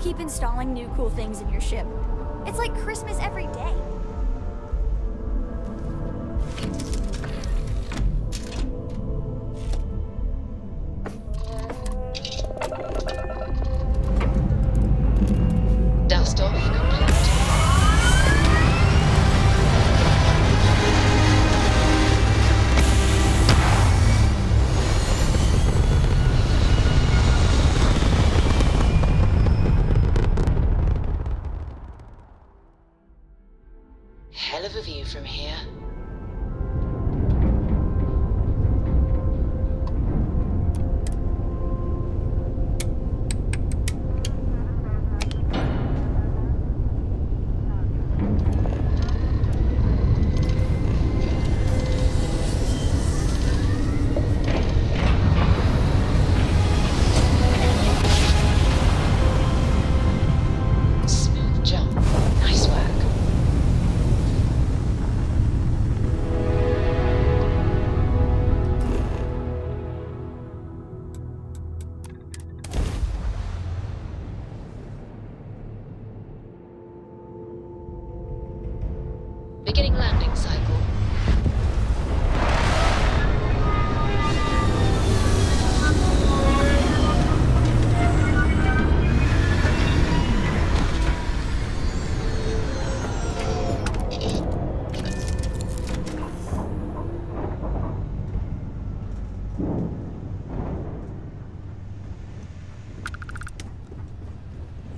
keep installing new cool things in your ship. It's like Christmas every day. Dust off complete. Hell of a view from here. Smooth jump. Nice work. Beginning landing cycle.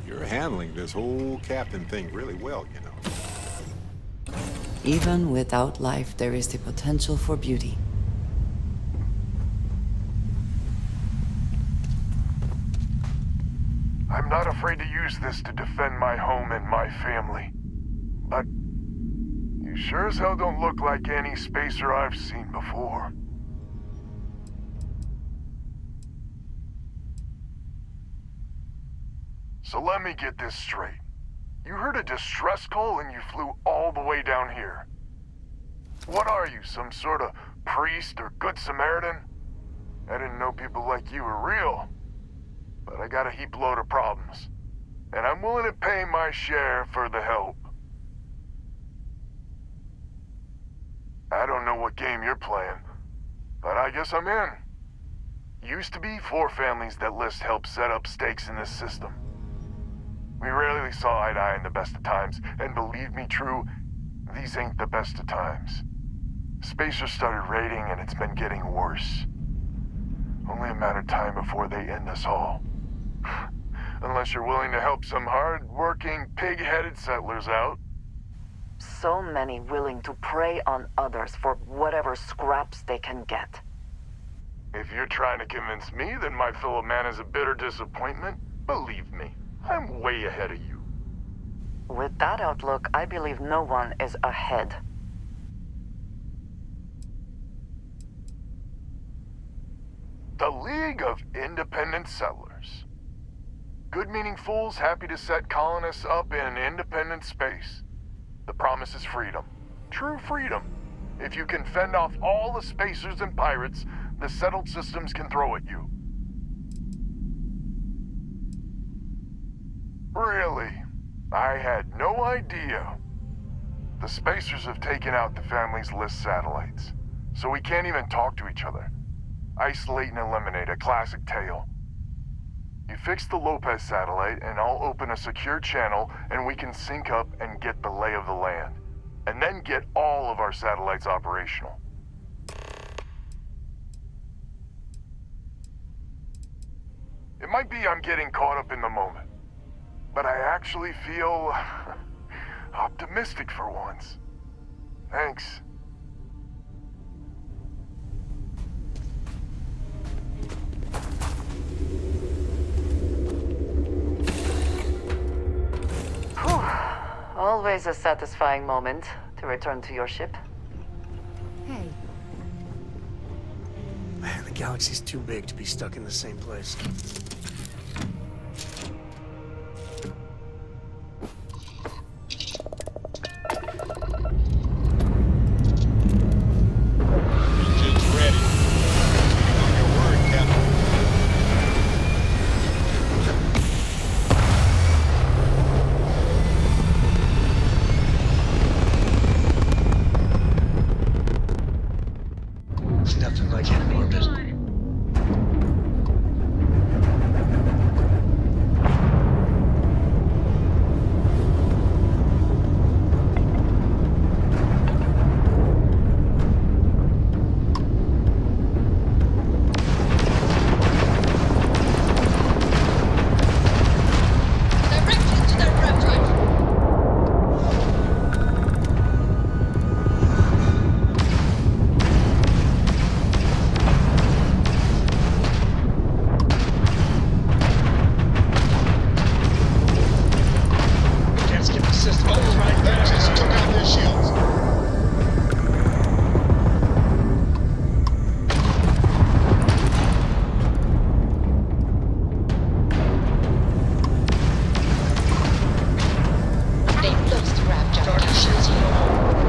You're handling this whole captain thing really well, you know. Even without life, there is the potential for beauty. I'm not afraid to use this to defend my home and my family. But you sure as hell don't look like any spacer I've seen before. So let me get this straight. You heard a distress call and you flew all the way down here. What are you, some sort of priest or good Samaritan? I didn't know people like you were real. But I got a heap load of problems. And I'm willing to pay my share for the help. I don't know what game you're playing, but I guess I'm in. Used to be 4 families that list help set up stakes in this system. We rarely saw eye to eye in the best of times, and believe me, True, these ain't the best of times. Spacers started raiding, and it's been getting worse. Only a matter of time before they end us all. Unless you're willing to help some hard-working, pig-headed settlers out. So many willing to prey on others for whatever scraps they can get. If you're trying to convince me that my fellow man is a bitter disappointment, believe me, I'm way ahead of you. With that outlook, I believe no one is ahead. The League of Independent Settlers. Good-meaning fools happy to set colonists up in independent space. The promise is freedom. True freedom. If you can fend off all the spacers and pirates the settled systems can throw at you. Really? I had no idea. The spacers have taken out the family's list satellites, so we can't even talk to each other. Isolate and eliminate, a classic tale. You fix the Lopez satellite, and I'll open a secure channel, and we can sync up and get the lay of the land. And then get all of our satellites operational. It might be I'm getting caught up in the moment, but I actually feel optimistic for once. Thanks. Always a satisfying moment to return to your ship. Hey. Man, the galaxy's too big to be stuck in the same place. Engine's ready. On your word, Captain. can't abort it. Directions to the rev drive. Can't skip the system. Override that just took out their shields. They've lost Rav Jack Target shields casualty. low.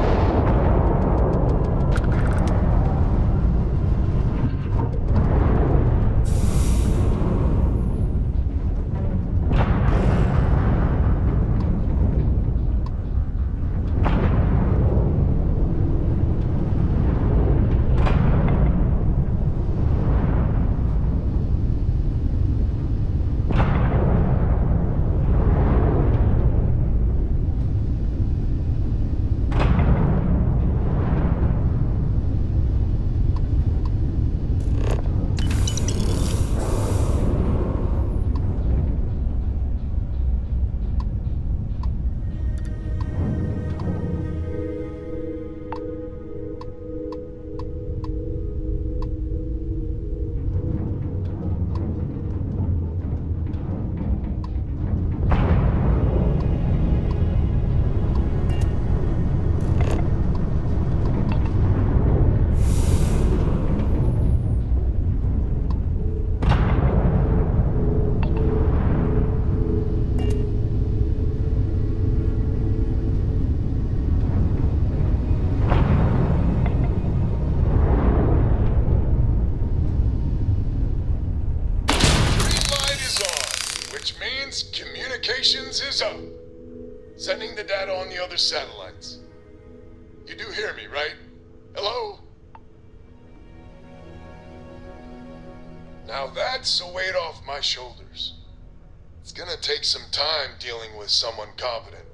Green light is on, which means communications is up. Sending the data on the other satellites. You do hear me, right? Hello? Now that's a weight off my shoulders. It's gonna take some time dealing with someone competent.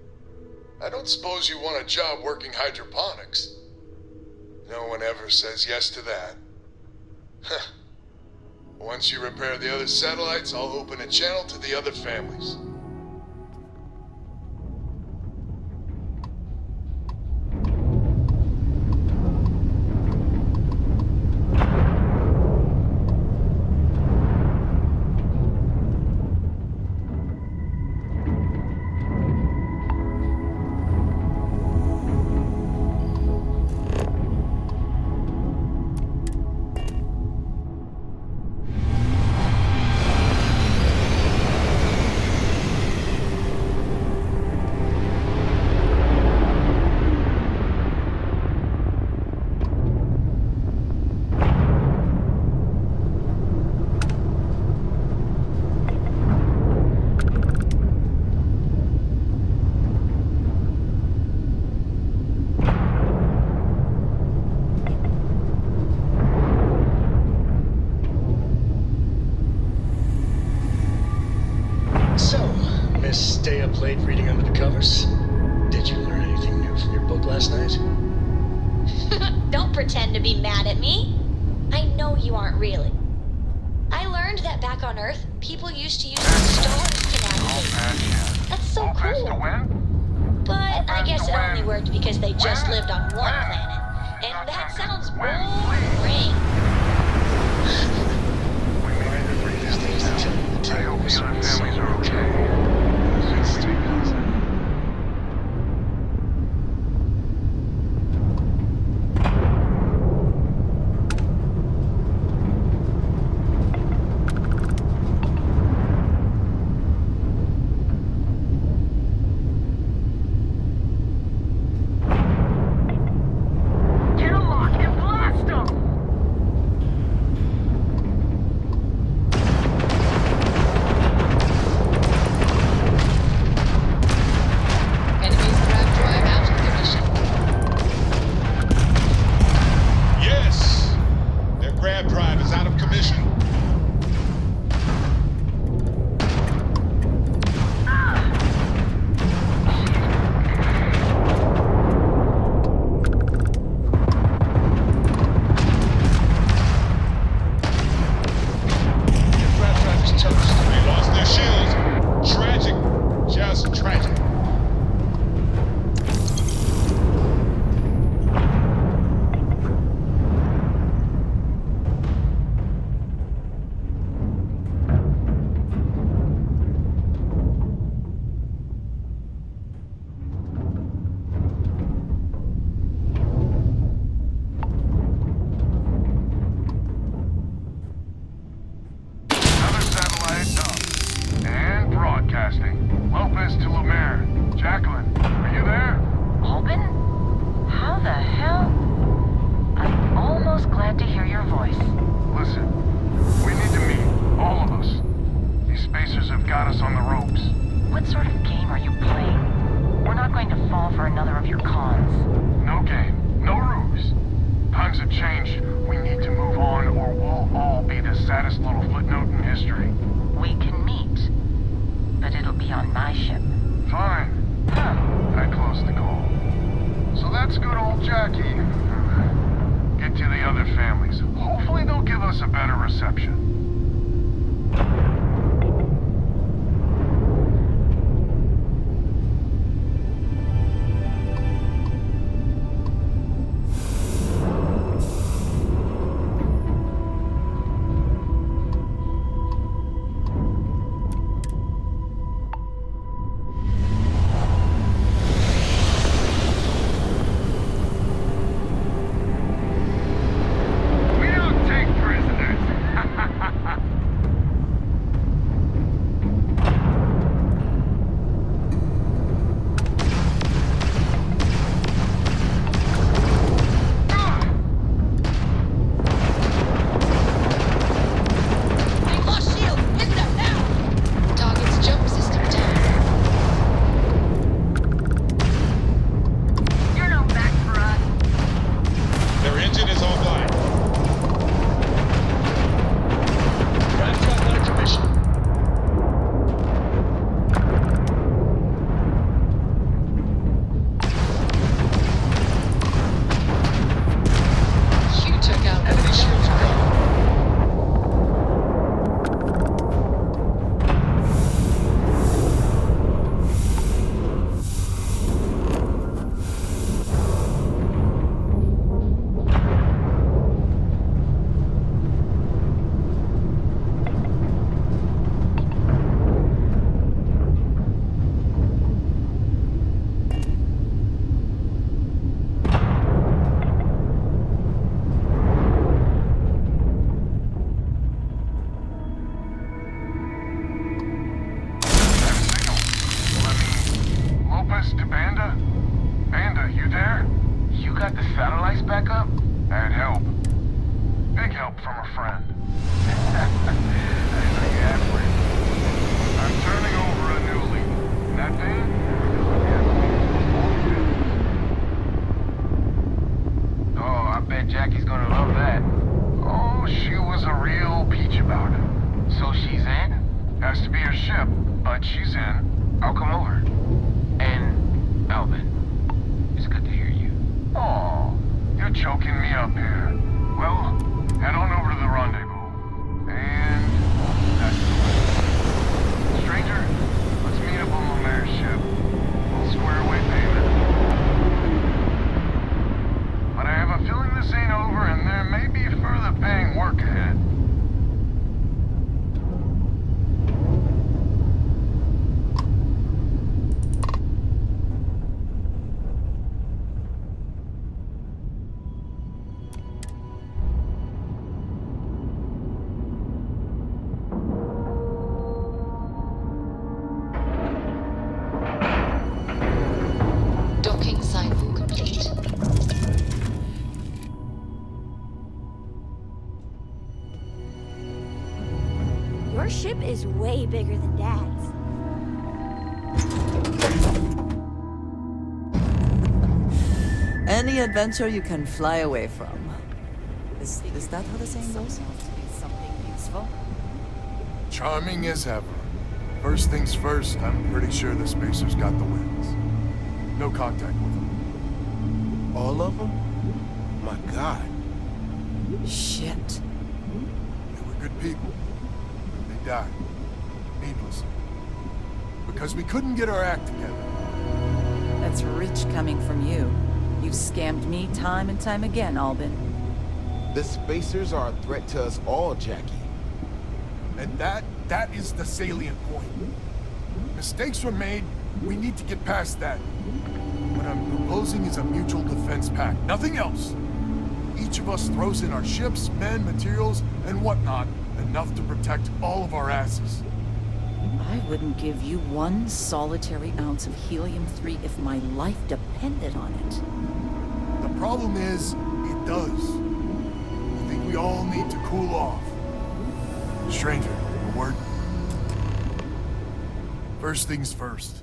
I don't suppose you want a job working hydroponics. No one ever says yes to that. Huh. Once you repair the other satellites, I'll open a channel to the other families. So, Miss Stay Up Late reading under the covers? Did you learn anything new from your book last night? Don't pretend to be mad at me. I know you aren't really. I learned that back on Earth, people used to use the stars to navigate. That's so cool. But I guess it only worked because they just lived on one planet. And that sounds boring. These things to tell you the tale of families are okay. warp drive is out of commission. They lost their shields. Tragic. Just tragic. Another satellite up. And broadcasting. Lopez to Lumiere. Jacqueline, are you there? Albin? How the hell? I'm almost glad to hear your voice. Listen, we need to meet. All of us. These spacers have got us on the ropes. What sort of game are you playing? We're not going to fall for another of your cons. No game. No ruse. Times have changed. We need to move on or we'll all be the saddest little footnote in history. We can meet, but it'll be on my ship. Fine. Huh. I closed the call. So that's good old Jackie. Get to the other families. Hopefully they'll give us a better reception. We don't take prisoners. They lost shield! Hit them now! Target's jump system down. You're no match for us. Their engine is offline. Drive truck out of commission. You took out Enemy shields are gone. Lopez to Banda? Banda, you there? You got the satellites back up? I'd help. Big help from a friend. I'm turning over a new leaf. That thing? Oh, I bet Jackie's gonna love that. Oh, she was a real peach about it. So she's in? Has to be her ship, but she's in. I'll come over. And Alvin, it's good to hear you. Oh, you're choking me up here. Well, head on over to the rendezvous. And that's the way. Stranger, let's meet up on Lumiere's ship. We'll square away payment. But I have a feeling this ain't over and there may be further paying work ahead. Docking cycle complete. Your ship is way bigger than Dad's. Any adventure you can fly away from Is that how the saying goes? Something useful? Charming as ever. First things first, I'm pretty sure the Spacers got the wins. No contact with them. All of them? My God. Shit. They were good people. They died. Needlessly. Because we couldn't get our act together. That's rich coming from you. You've scammed me time and time again, Albin. The Spacers are a threat to us all, Jackie. And that is the salient point. Mistakes were made, we need to get past that. What I'm proposing is a mutual defense pact, nothing else. Each of us throws in our ships, men, materials, and whatnot, enough to protect all of our asses. I wouldn't give you one solitary ounce of helium-3 if my life depended on it. The problem is, it does. I think we all need to cool off. Stranger, a word? First things first.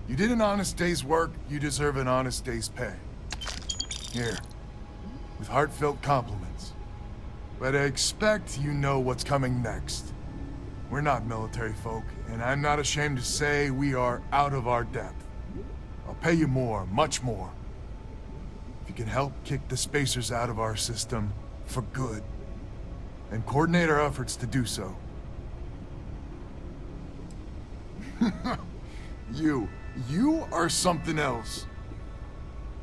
You did an honest day's work, you deserve an honest day's pay. Here, with heartfelt compliments. But I expect you know what's coming next. We're not military folk, and I'm not ashamed to say we are out of our depth. I'll pay you more, much more. If you can help kick the Spacers out of our system for good, and coordinate our efforts to do so. You are something else.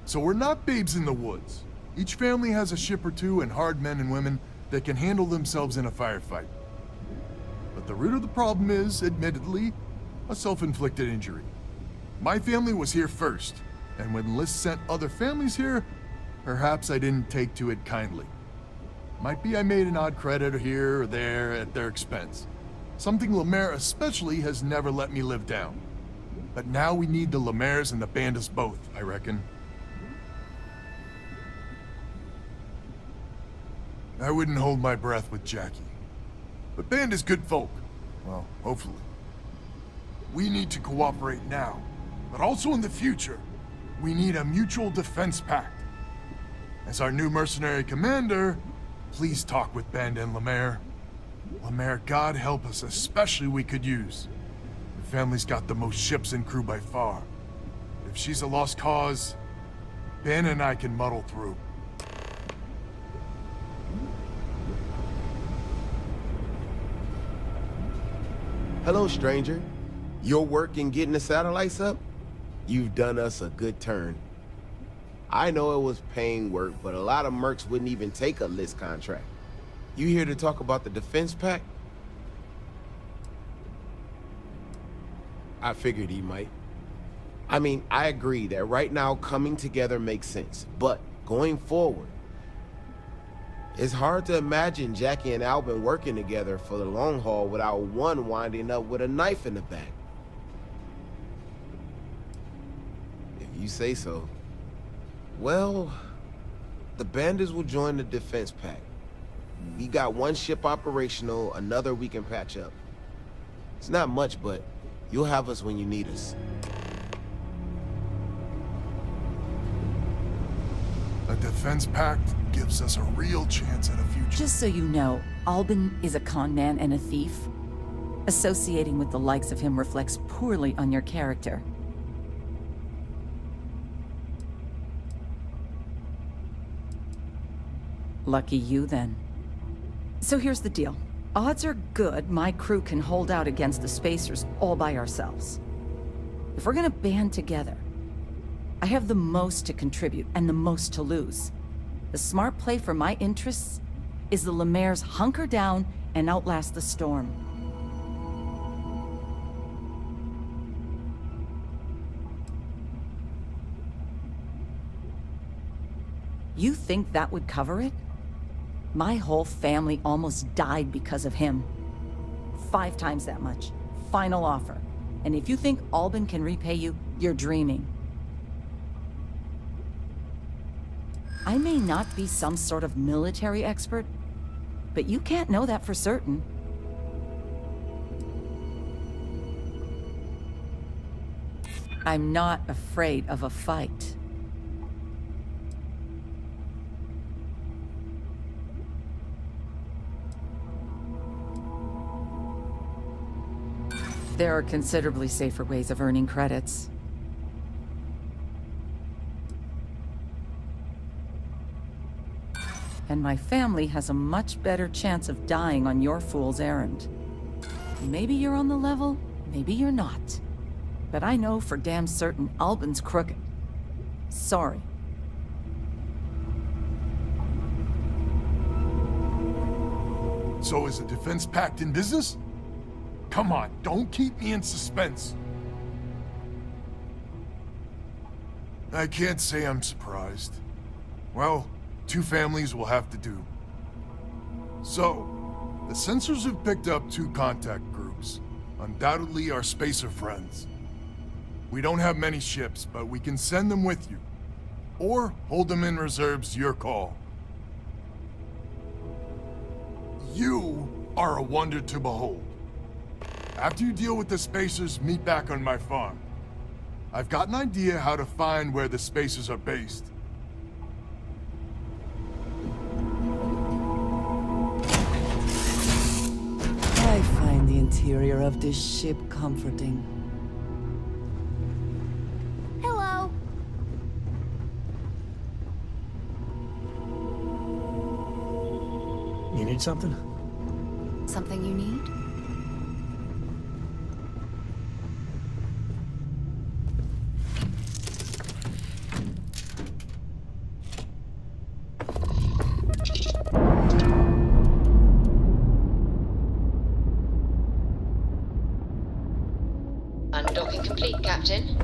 So we're not babes in the woods. Each family has a ship or two and hard men and women that can handle themselves in a firefight. But the root of the problem is, admittedly, a self-inflicted injury. My family was here first, and when Liz sent other families here, perhaps I didn't take to it kindly. Might be I made an odd credit here or there at their expense. Something Lemaire especially has never let me live down. But now we need the Lemaires and the Bandas both, I reckon. I wouldn't hold my breath with Jackie. But Banda's good folk. Well, hopefully. We need to cooperate now, but also in the future. We need a mutual defense pact. As our new mercenary commander, please talk with Banda and Lemaire. Lemaire, God help us, especially we could use. The family's got the most ships and crew by far. If she's a lost cause, Banda and I can muddle through. Hello, stranger. Your work in getting the satellites up? You've done us a good turn. I know it was paying work, but a lot of mercs wouldn't even take a list contract. You here to talk about the defense pact? I figured he might. I mean, I agree that right now coming together makes sense, but going forward, it's hard to imagine Jackie and Albin working together for the long haul without one winding up with a knife in the back. If you say so. Well, the Bandits will join the defense pact. We got one ship operational, another we can patch up. It's not much, but you'll have us when you need us. A defense pact gives us a real chance at a future. Just so you know, Albin is a con man and a thief. Associating with the likes of him reflects poorly on your character. Lucky you, then. So here's the deal. Odds are good my crew can hold out against the Spacers all by ourselves. If we're gonna band together, I have the most to contribute and the most to lose. The smart play for my interests is the Lemaire's hunker down and outlast the storm. You think that would cover it? My whole family almost died because of him. 5 times that much. Final offer. And if you think Albin can repay you, you're dreaming. I may not be some sort of military expert, but you can't know that for certain. I'm not afraid of a fight. There are considerably safer ways of earning credits. And my family has a much better chance of dying on your fool's errand. Maybe you're on the level, maybe you're not. But I know for damn certain Albin's crooked. Sorry. So is the defense pact in business? Come on, don't keep me in suspense. I can't say I'm surprised. Well, 2 families will have to do. So, the sensors have picked up 2 contact groups. Undoubtedly our spacer friends. We don't have many ships, but we can send them with you. Or hold them in reserves, your call. You are a wonder to behold. After you deal with the spacers, meet back on my farm. I've got an idea how to find where the spacers are based. I find the interior of this ship comforting. Hello. You need something? Something you need? Undocking complete, Captain.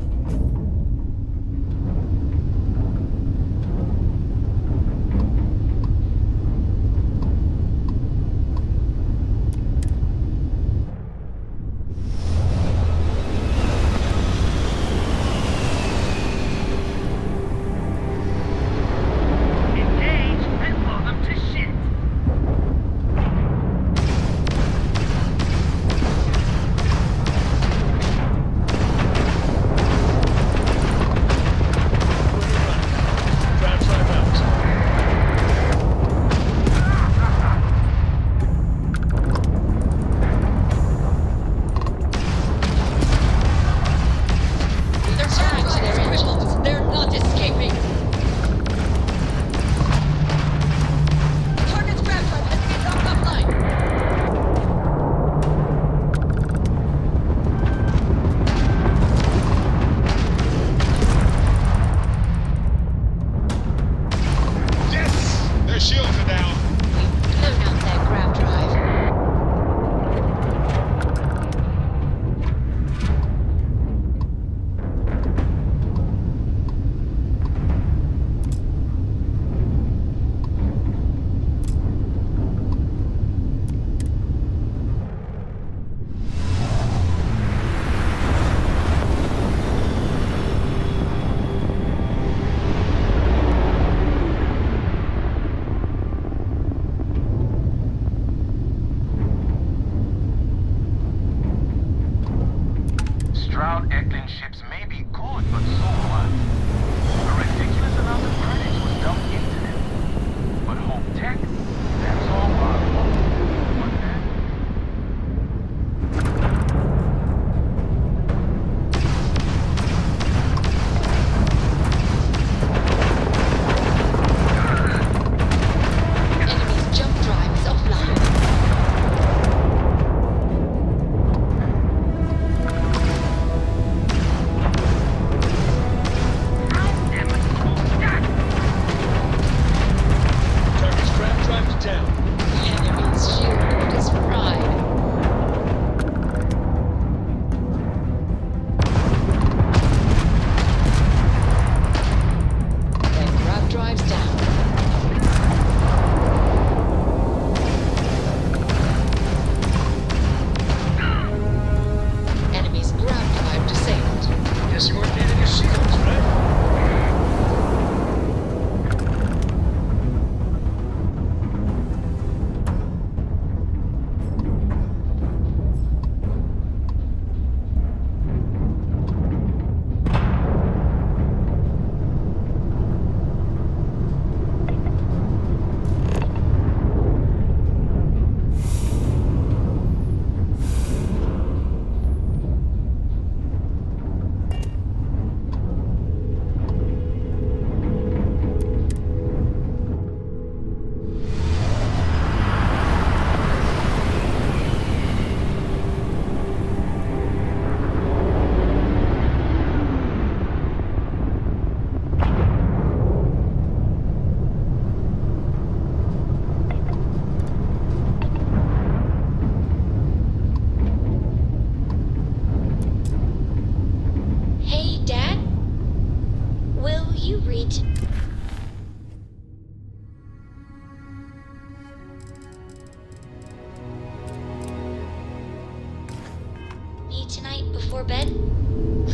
before bed?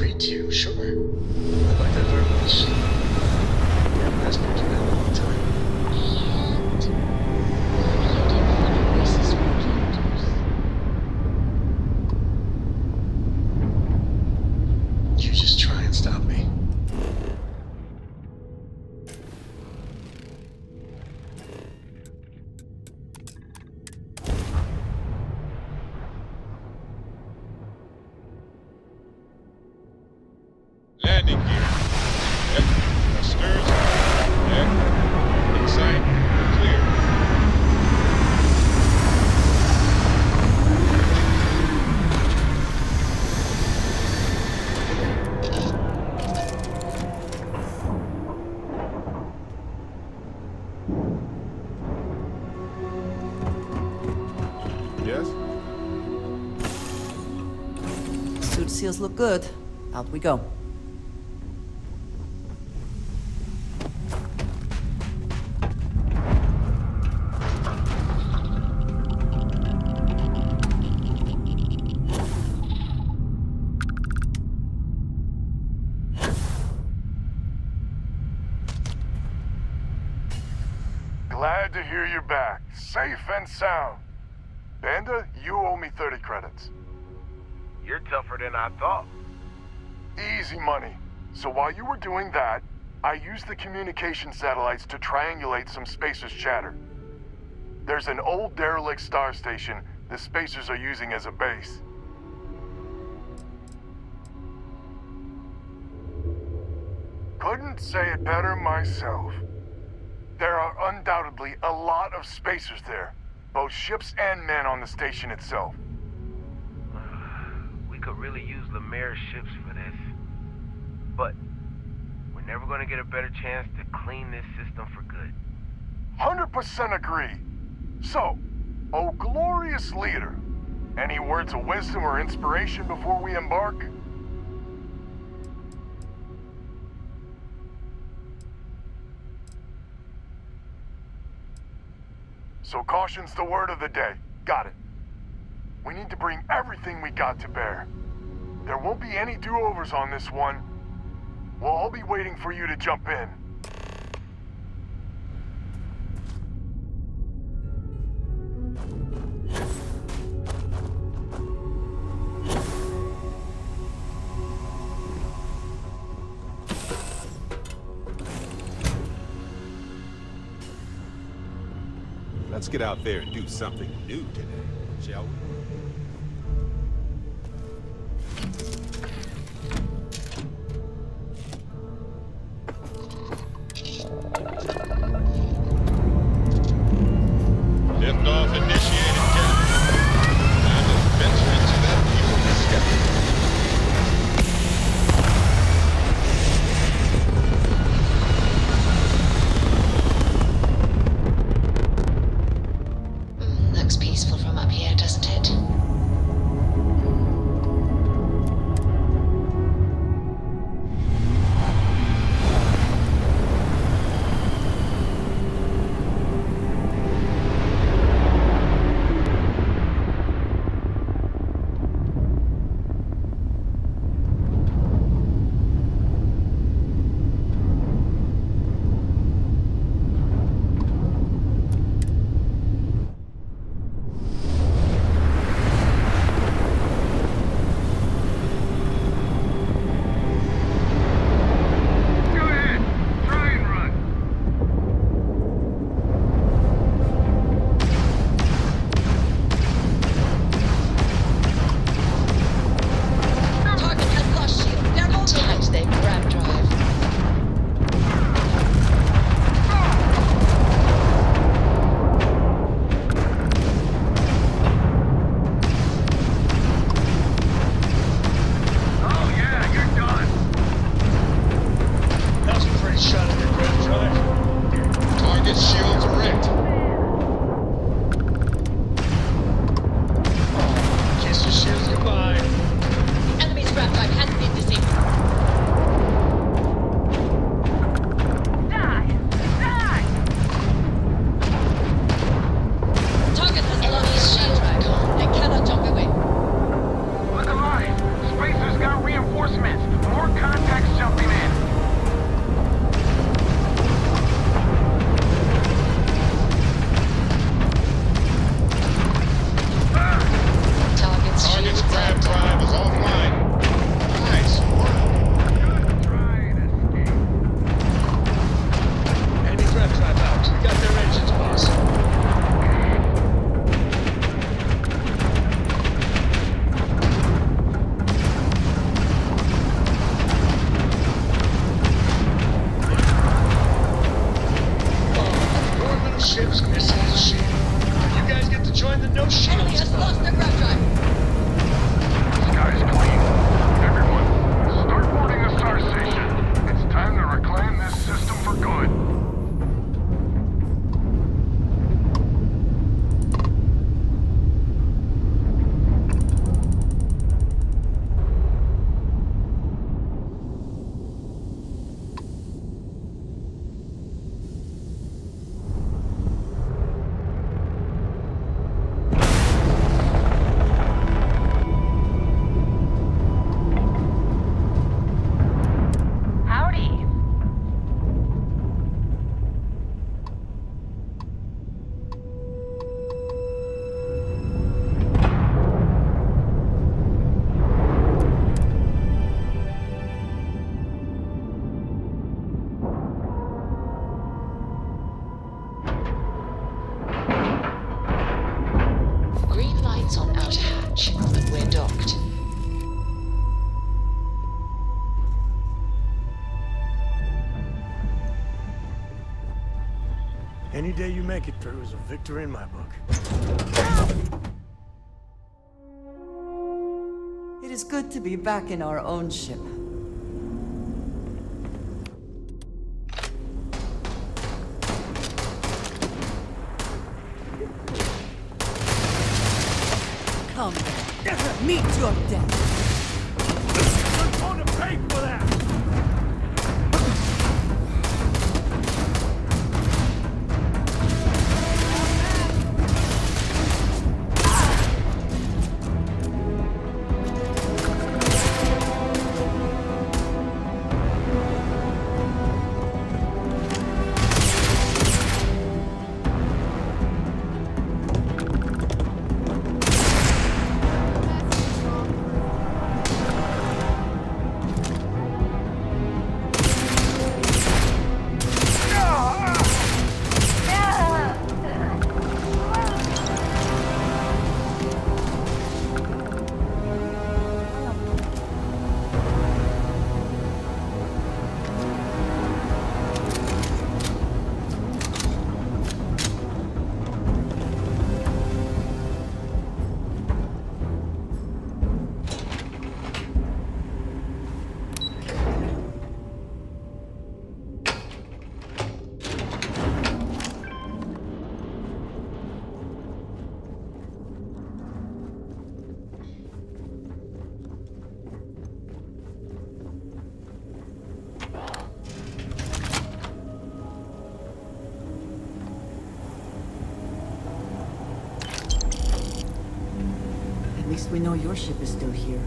Read to you, sure. I like that very much. Yeah, that's been doing that a long time. And will you do funny voices for characters? You just try and stop me. Landing gear. Yep. Thrusters. Yep. Excite. Clear. Yes? Suit seals look good. Out we go. Glad to hear you're back, safe and sound. Banda, you owe me 30 credits. You're tougher than I thought. Easy money. So while you were doing that, I used the communication satellites to triangulate some Spacers chatter. There's an old derelict star station the Spacers are using as a base. Couldn't say it better myself. There are undoubtedly a lot of Spacers there, both ships and men on the station itself. We could really use Lemaire's ships for this. But we're never gonna get a better chance to clean this system for good. 100% agree. So, oh glorious leader, any words of wisdom or inspiration before we embark? So caution's the word of the day. Got it. We need to bring everything we got to bear. There won't be any do-overs on this one. We'll all be waiting for you to jump in. Let's get out there and do something new today, shall we? Liftoff initiated, Captain. Time to venture into that view of the sky. Looks peaceful from up here, doesn't it? to join the no shield. Enemy has lost their grab drive. Sky's clean. Everyone, start boarding the Star Station. It's time to reclaim this system for good. Howdy. Green lights on outer hatch, but we're docked. Any day you make it through is a victory in my book. It is good to be back in our own ship. Come, meet your death. I'm going to pay for that! At least we know your ship is still here.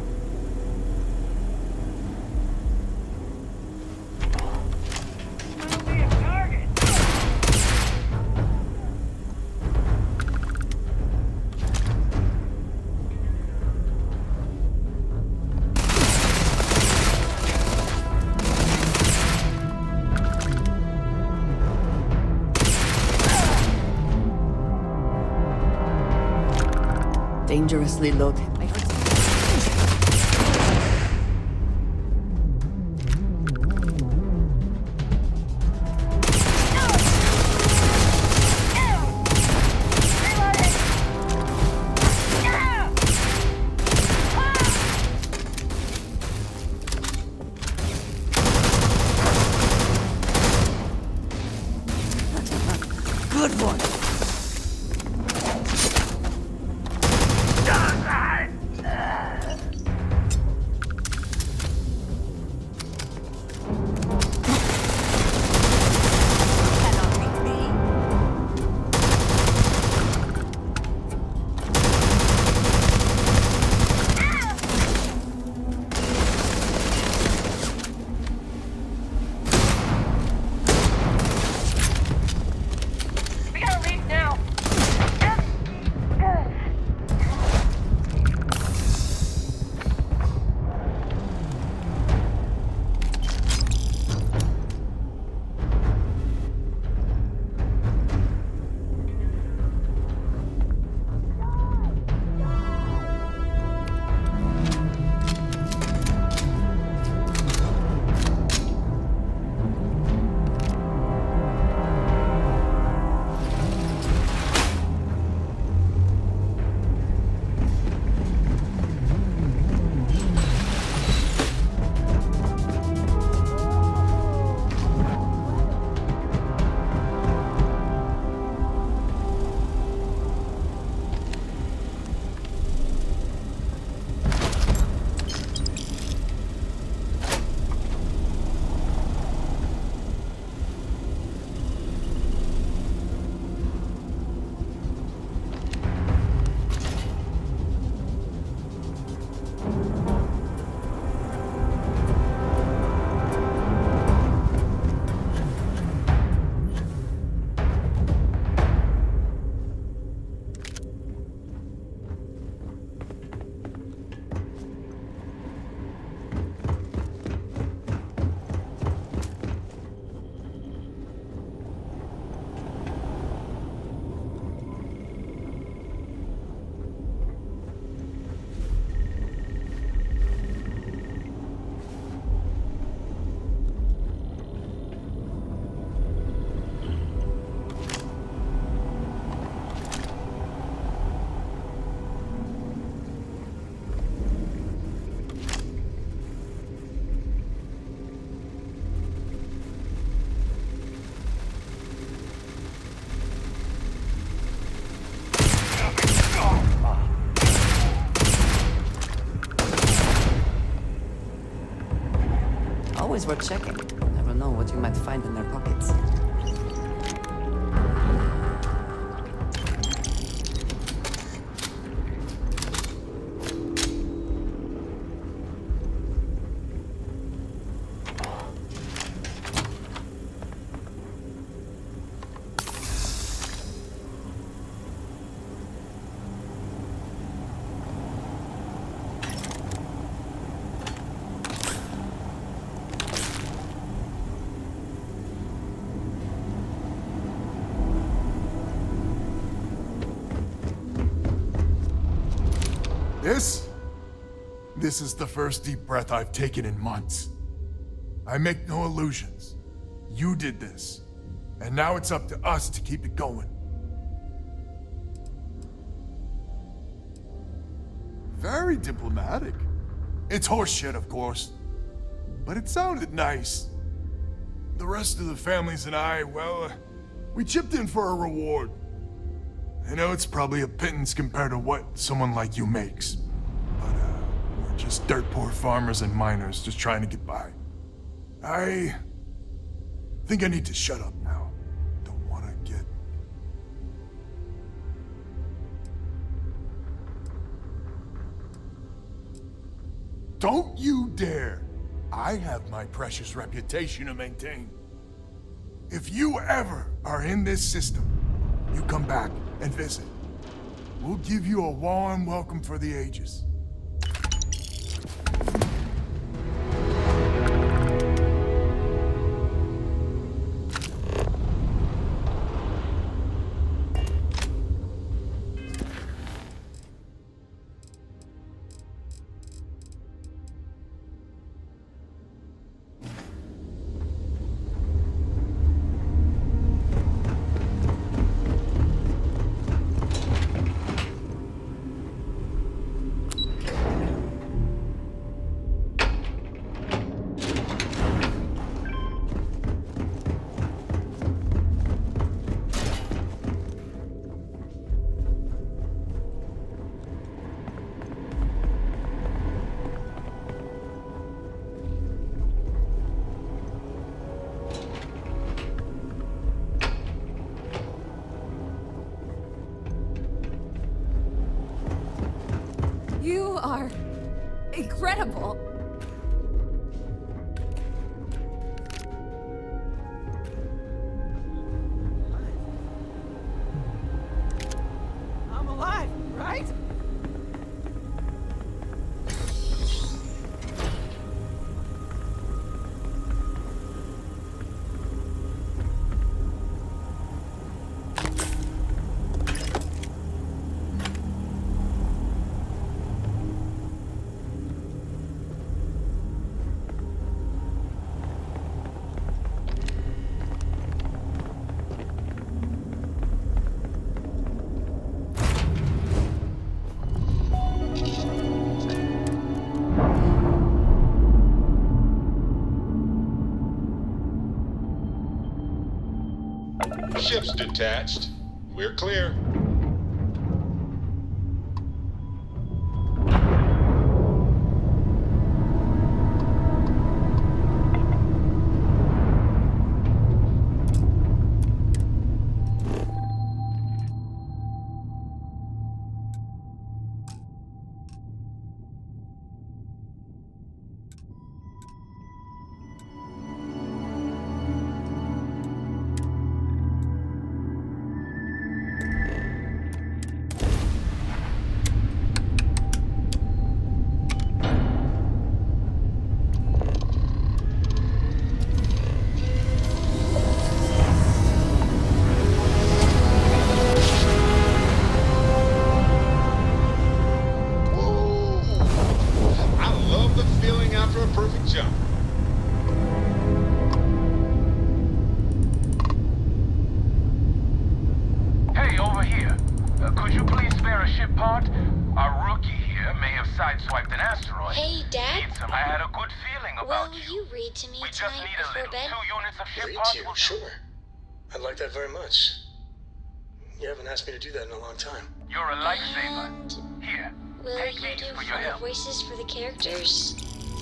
Dangerously loaded. I heard good one. Always worth checking. Never know what you might find in their pockets. This is the first deep breath I've taken in months. I make no illusions. You did this. And now it's up to us to keep it going. Very diplomatic. It's horseshit, of course. But it sounded nice. The rest of the families and I, well, we chipped in for a reward. I know it's probably a pittance compared to what someone like you makes. But, we're just dirt poor farmers and miners just trying to get by. I think I need to shut up now. Don't want to get... Don't you dare! I have my precious reputation to maintain. If you ever are in this system, you come back and visit. We'll give you a warm welcome for the ages. You are incredible. I'm alive, right? Ship's detached. We're clear. Sure. I'd like that very much. You haven't asked me to do that in a long time. You're a lifesaver. Here, Will take you these do for your funny help. voices for the characters?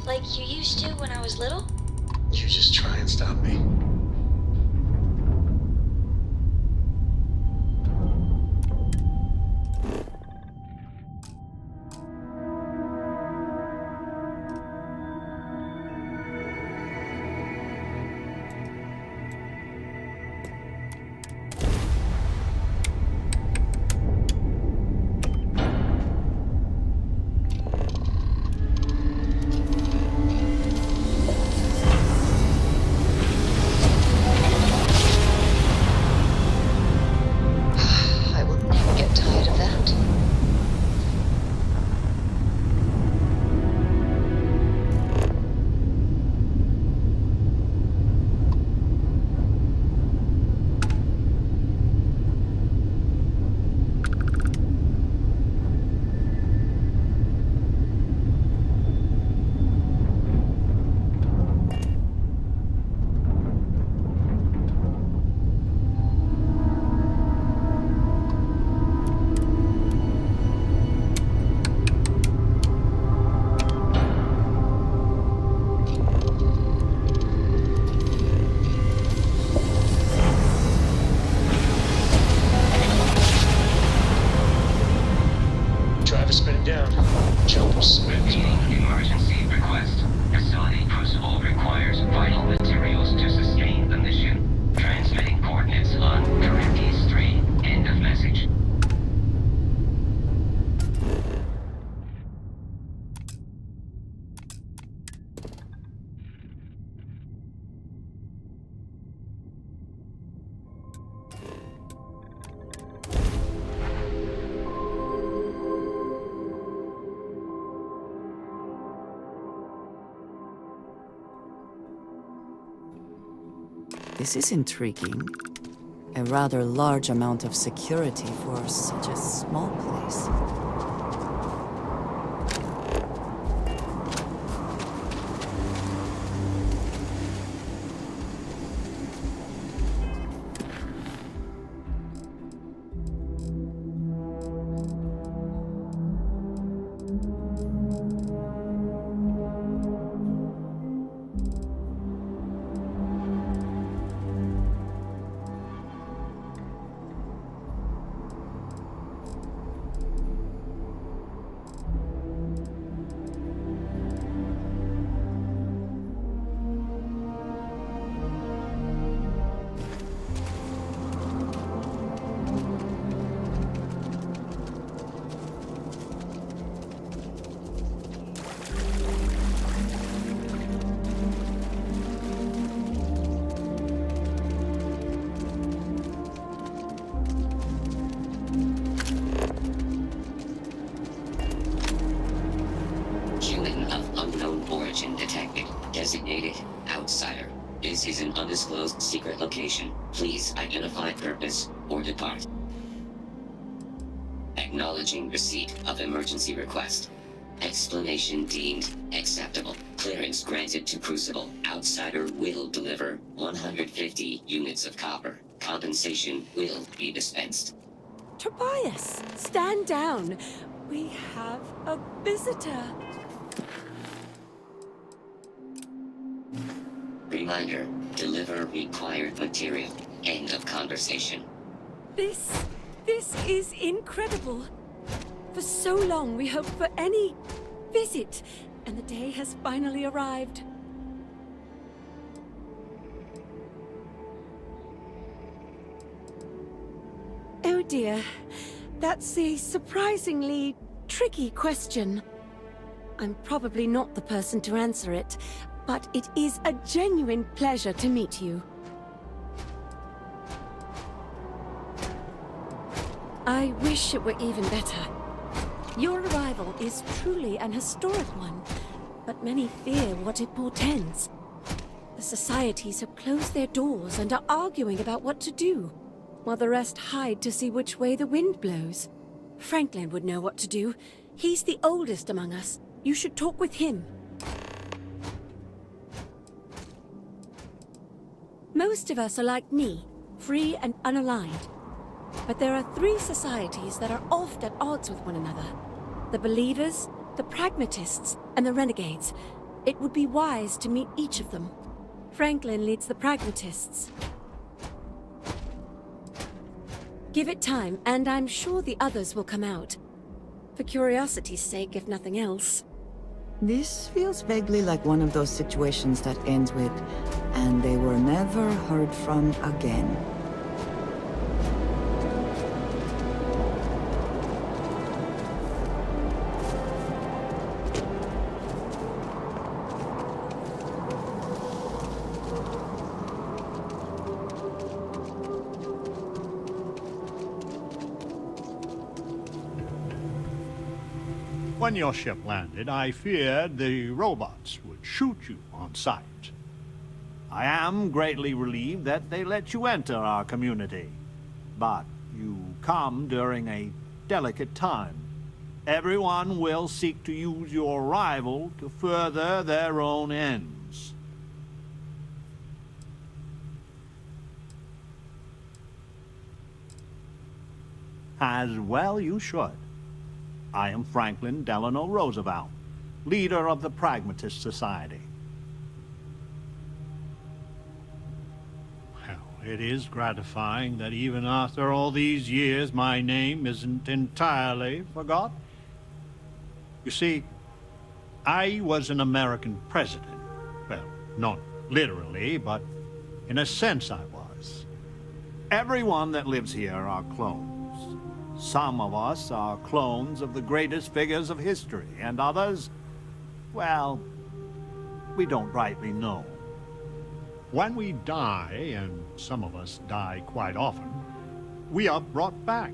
Like you used to when I was little? You just try and stop me. I will never get tired of that. Driver spinning down. Jumps. Repeating emergency request. Facility Crucible requires vital materials to sustain the mission. Transmitting coordinates on Corinthians 3. End of message. This is intriguing. A rather large amount of security for such a small place. Human of unknown origin detected. Designated outsider. This is an undisclosed secret location. Please identify purpose or depart. Acknowledging receipt of emergency request. Explanation deemed acceptable. Clearance granted to Crucible. Outsider will deliver 150 units of copper. Compensation will be dispensed. Tobias, stand down. We have a visitor. Reminder, deliver required material. End of conversation. This is incredible. For so long we hoped for any visit, and the day has finally arrived. Oh dear, that's a surprisingly tricky question. I'm probably not the person to answer it, but it is a genuine pleasure to meet you. I wish it were even better. Your arrival is truly an historic one, but many fear what it portends. The societies have closed their doors and are arguing about what to do, while the rest hide to see which way the wind blows. Franklin would know what to do. He's the oldest among us. You should talk with him. Most of us are like me, free and unaligned. But there are three societies that are oft at odds with one another. The Believers, the Pragmatists, and the Renegades. It would be wise to meet each of them. Franklin leads the pragmatists. Give it time, and I'm sure the others will come out. For curiosity's sake, if nothing else. This feels vaguely like one of those situations that ends with, and they were never heard from again. When your ship landed, I feared the robots would shoot you on sight. I am greatly relieved that they let you enter our community. But you come during a delicate time. Everyone will seek to use your arrival to further their own ends. As well you should. I am Franklin Delano Roosevelt, leader of the Pragmatist Society. Well, it is gratifying that even after all these years, my name isn't entirely forgotten. You see, I was an American president. Well, not literally, but in a sense I was. Everyone that lives here are clones. Some of us are clones of the greatest figures of history, and others, well, we don't rightly know. When we die, and some of us die quite often, we are brought back.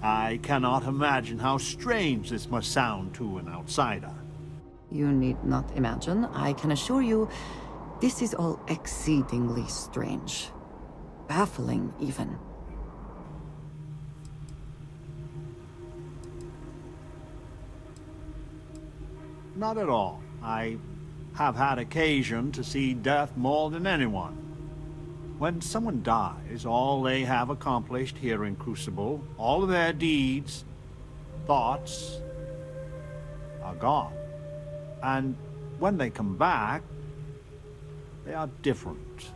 I cannot imagine how strange this must sound to an outsider. You need not imagine. I can assure you, this is all exceedingly strange. Baffling, even. Not at all. I have had occasion to see death more than anyone. When someone dies, all they have accomplished here in Crucible, all of their deeds, thoughts, are gone. And when they come back, they are different,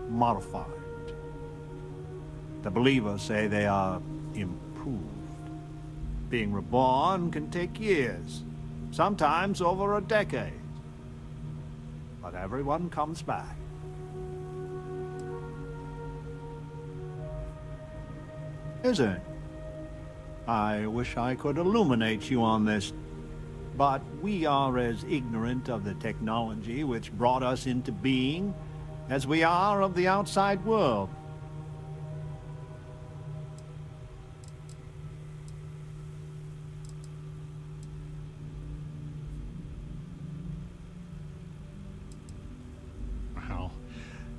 modified. The believers say they are improved. Being reborn can take years. Sometimes over a decade. But everyone comes back. Isn't it? I wish I could illuminate you on this, but we are as ignorant of the technology which brought us into being as we are of the outside world.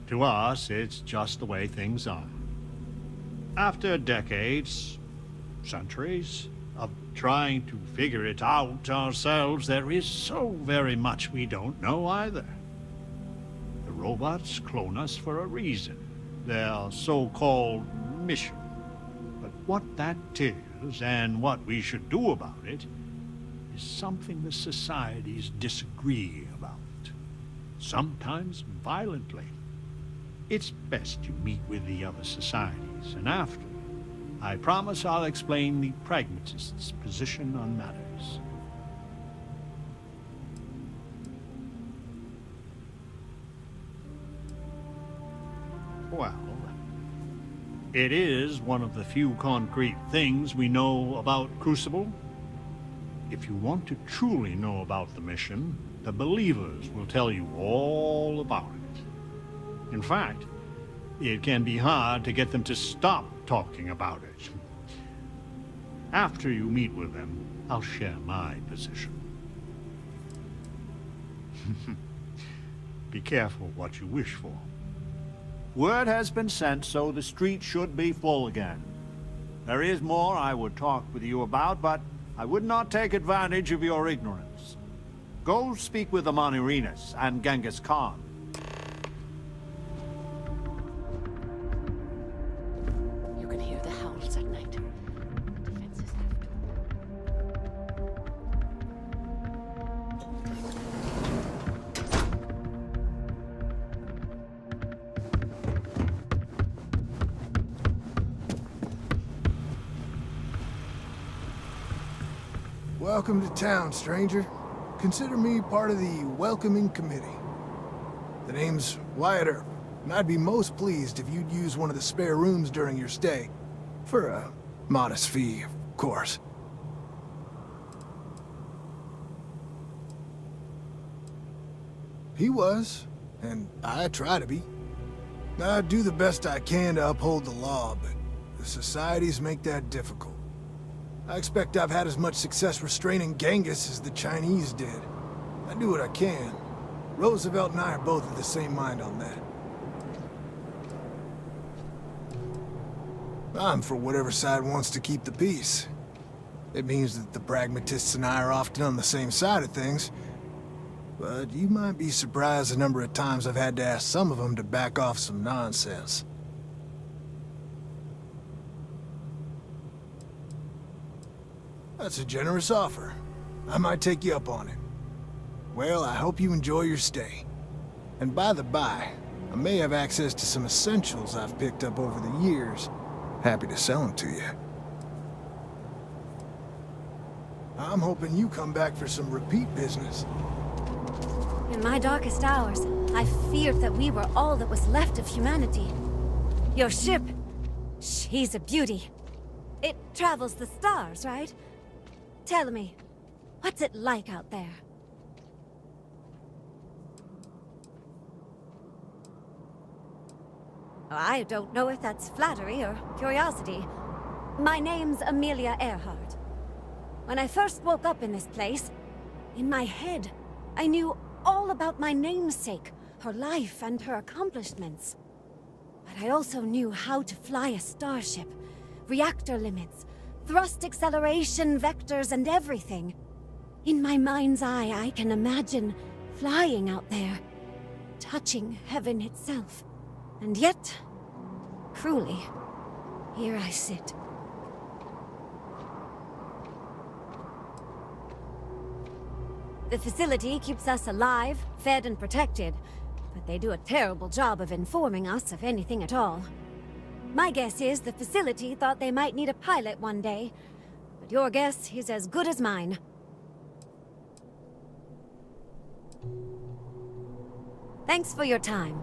To us, it's just the way things are. After decades, centuries, of trying to figure it out ourselves, there is so very much we don't know either. The robots clone us for a reason, their so-called mission. But what that is, and what we should do about it, is something the societies disagree about. Sometimes violently. It's best you meet with the other societies, and after, I promise I'll explain the pragmatists' position on matters. Well, it is one of the few concrete things we know about Crucible. If you want to truly know about the mission, the believers will tell you all about it. In fact, it can be hard to get them to stop talking about it. After you meet with them, I'll share my position. Be careful what you wish for. Word has been sent, so the street should be full again. There is more I would talk with you about, but I would not take advantage of your ignorance. Go speak with the Monirinas and Genghis Khan. You can hear the howls at night. Defenses have Welcome to town, stranger. Consider me part of the welcoming committee. The name's Wyatt Earp, and I'd be most pleased if you'd use one of the spare rooms during your stay. For a modest fee, of course. He was, and I try to be. I do the best I can to uphold the law, but the societies make that difficult. I expect I've had as much success restraining Genghis as the Chinese did. I do what I can. Roosevelt and I are both of the same mind on that. I'm for whatever side wants to keep the peace. It means that the pragmatists and I are often on the same side of things. But you might be surprised the number of times I've had to ask some of them to back off some nonsense. That's a generous offer. I might take you up on it. Well, I hope you enjoy your stay. And by the by, I may have access to some essentials I've picked up over the years. Happy to sell them to you. I'm hoping you come back for some repeat business. In my darkest hours, I feared that we were all that was left of humanity. Your ship, she's a beauty. It travels the stars, right? Tell me, what's it like out there? I don't know if that's flattery or curiosity. My name's Amelia Earhart. When I first woke up in this place, in my head, I knew all about my namesake, her life and her accomplishments. But I also knew how to fly a starship, reactor limits, thrust acceleration vectors and everything. In my mind's eye, I can imagine flying out there, touching heaven itself. And yet, cruelly, here I sit. The facility keeps us alive, fed and protected, but they do a terrible job of informing us of anything at all. My guess is the facility thought they might need a pilot one day, but your guess is as good as mine. Thanks for your time.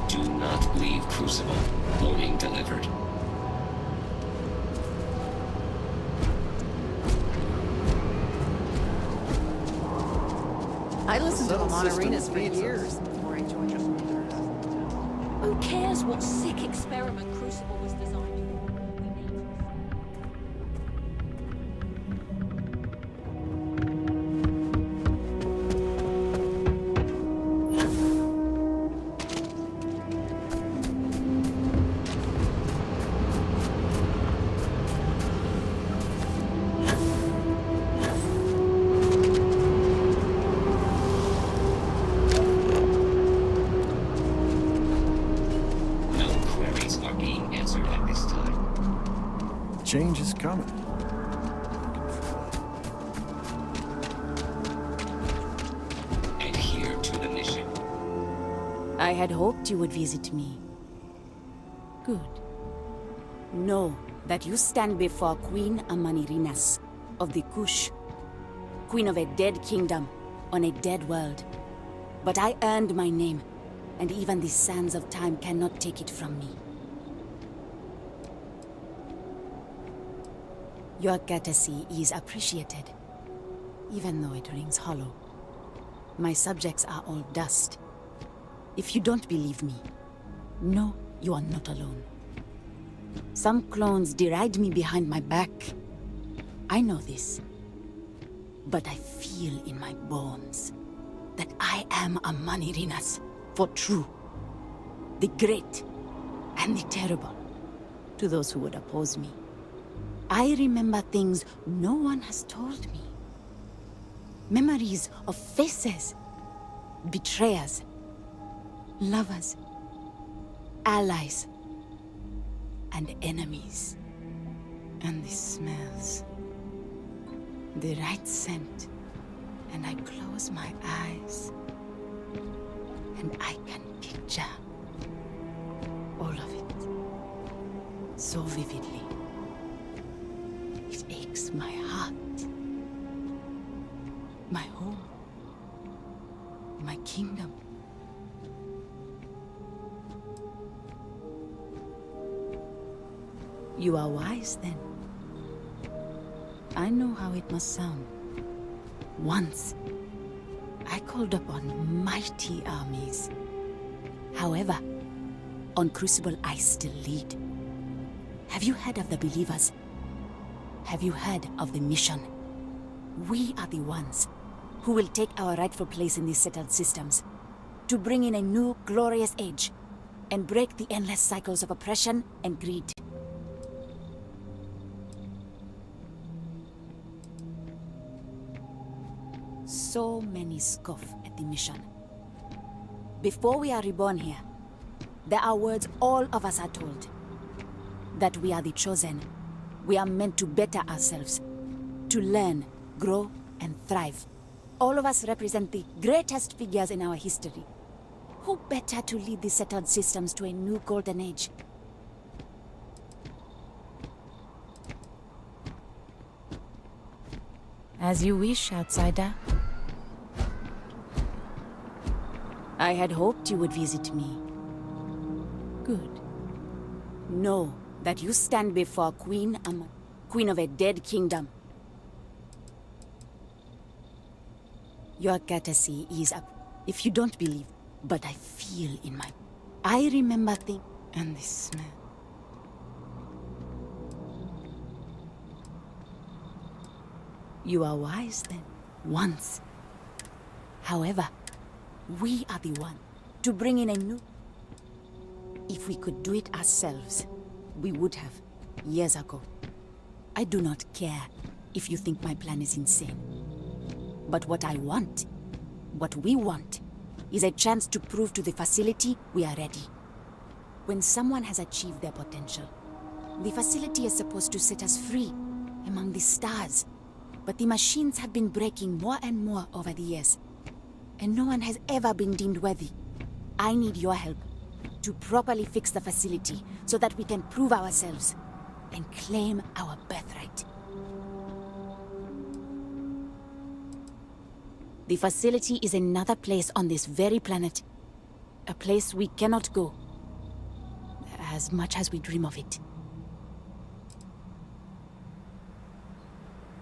Do not leave Crucible. Warning delivered. I listened to them on Arenas for years before I joined them. Who cares what sick experiment Crucible was designed for? No queries are being answered at this time. Change is coming. Adhere to the mission. I had hoped you would visit me. Good. Know that you stand before Queen Amanirinas of the Kush, Queen of a dead kingdom on a dead world. But I earned my name, and even the sands of time cannot take it from me. Your courtesy is appreciated, even though it rings hollow. My subjects are all dust. If you don't believe me, know you are not alone. Some clones deride me behind my back. I know this. But I feel in my bones that I am a Manirinas for true. The great and the terrible to those who would oppose me. I remember things no one has told me. Memories of faces, betrayers, lovers, allies and enemies. And the smells. The right scent. And I close my eyes. And I can picture all of it. So vividly. It aches my heart. My home. My kingdom. You are wise then. I know how it must sound. Once, I called upon mighty armies. However, on Crucible I still lead. Have you heard of the believers? Have you heard of the mission? We are the ones who will take our rightful place in these settled systems to bring in a new glorious age and break the endless cycles of oppression and greed. So many scoff at the mission. Before we are reborn here, there are words all of us are told. That we are the chosen. We are meant to better ourselves. To learn, grow, and thrive. All of us represent the greatest figures in our history. Who better to lead the settled systems to a new golden age? As you wish, outsider. I had hoped you would visit me. Good. Know that you stand before Queen of a dead kingdom. Your courtesy is up. If you don't believe, but I feel in my... I remember things and the smell. You are wise then, once. However, we are the one to bring in a new... If we could do it ourselves, we would have, years ago. I do not care if you think my plan is insane. But what I want, what we want, is a chance to prove to the facility we are ready. When someone has achieved their potential, the facility is supposed to set us free among the stars. But the machines have been breaking more and more over the years, and no one has ever been deemed worthy. I need your help to properly fix the facility so that we can prove ourselves and claim our birthright. The facility is another place on this very planet. A place we cannot go, as much as we dream of it.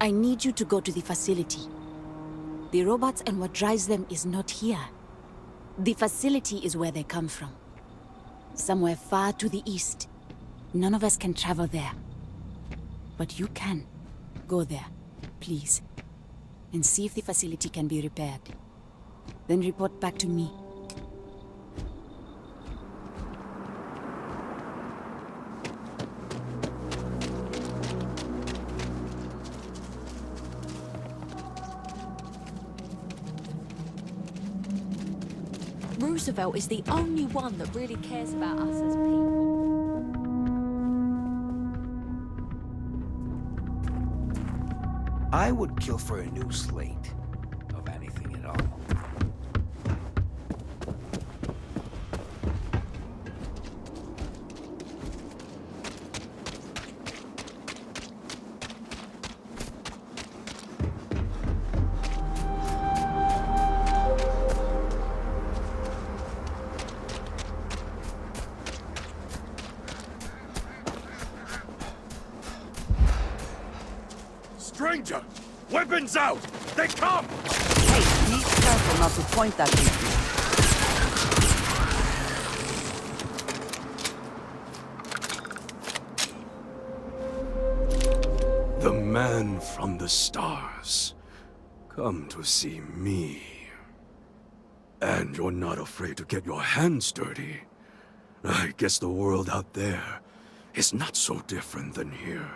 I need you to go to the facility. The robots and what drives them is not here. The facility is where they come from. Somewhere far to the east. None of us can travel there. But you can. Go there, please. And see if the facility can be repaired. Then report back to me. Roosevelt is the only one that really cares about us as people. I would kill for a new slate of anything at all. Stranger! Weapons out! They come! Hey, be careful not to point that at me. The man from the stars. Come to see me. And you're not afraid to get your hands dirty. I guess the world out there is not so different than here.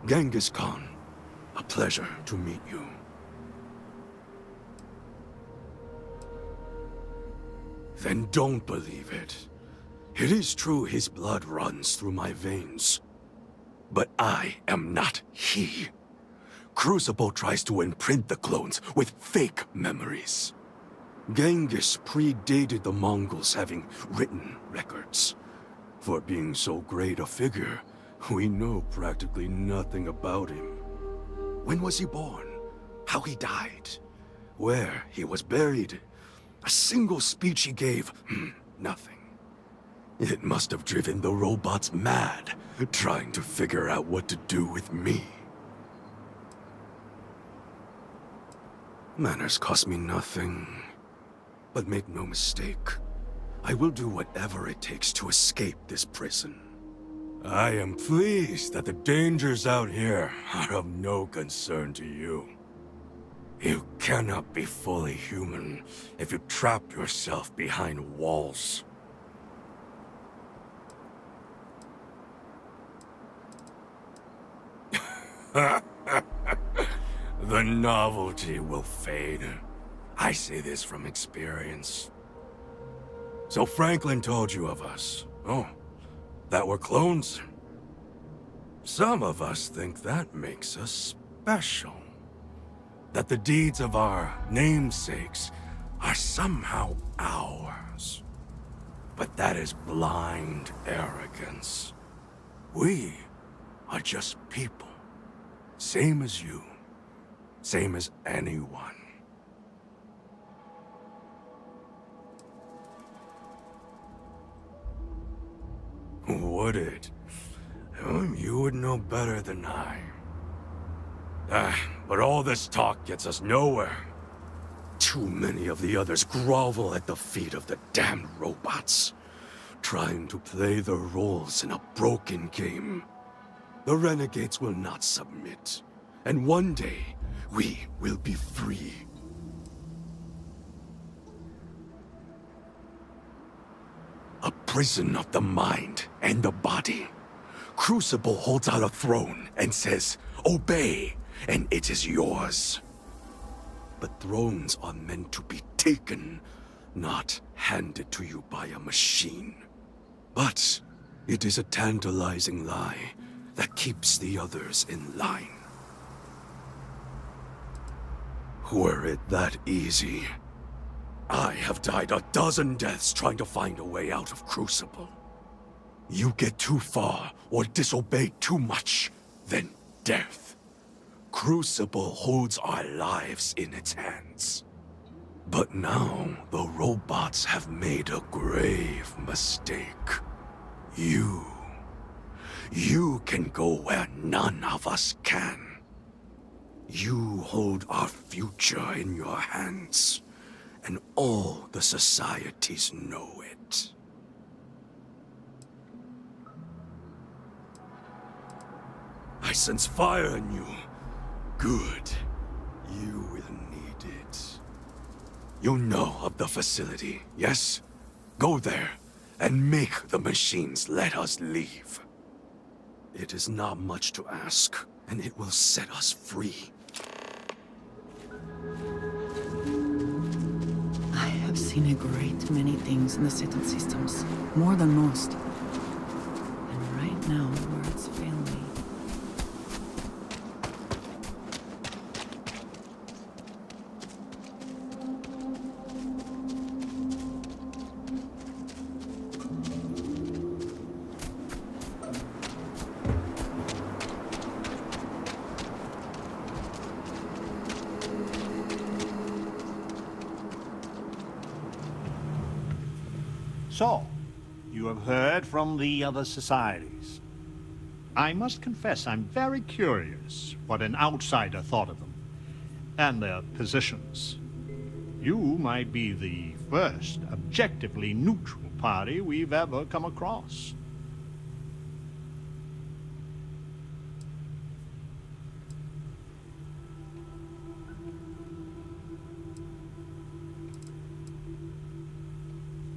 Genghis Khan, a pleasure to meet you. Then don't believe it. It is true his blood runs through my veins. But I am not he. Crucible tries to imprint the clones with fake memories. Genghis predated the Mongols having written records. For being so great a figure, we know practically nothing about him. When was he born? How he died? Where he was buried? A single speech he gave? Nothing. It must have driven the robots mad, trying to figure out what to do with me. Manners cost me nothing. But make no mistake, I will do whatever it takes to escape this prison. I am pleased that the dangers out here are of no concern to you. You cannot be fully human if you trap yourself behind walls. The novelty will fade. I say this from experience. So Franklin told you of us. Oh, that we're clones? Some of us think that makes us special. That the deeds of our namesakes are somehow ours. But that is blind arrogance. We are just people. Same as you. Same as anyone. Would it? You would know better than I. But all this talk gets us nowhere. Too many of the others grovel at the feet of the damned robots, trying to play their roles in a broken game. The renegades will not submit, and one day, we will be free. A prison of the mind and the body. Crucible holds out a throne and says, "Obey, and it is yours." But thrones are meant to be taken, not handed to you by a machine. But it is a tantalizing lie that keeps the others in line. Were it that easy, I have died a dozen deaths trying to find a way out of Crucible. You get too far or disobey too much, then death. Crucible holds our lives in its hands. But now the robots have made a grave mistake. You can go where none of us can. You hold our future in your hands, and all the societies know it. I sense fire in you. Good. You will need it. You know of the facility, yes? Go there, and make the machines let us leave. It is not much to ask, and it will set us free. I have seen a great many things in the Citadel systems, more than most. And right now, words fail me. So, you have heard from the other societies. I must confess I'm very curious what an outsider thought of them, and their positions. You might be the first objectively neutral party we've ever come across.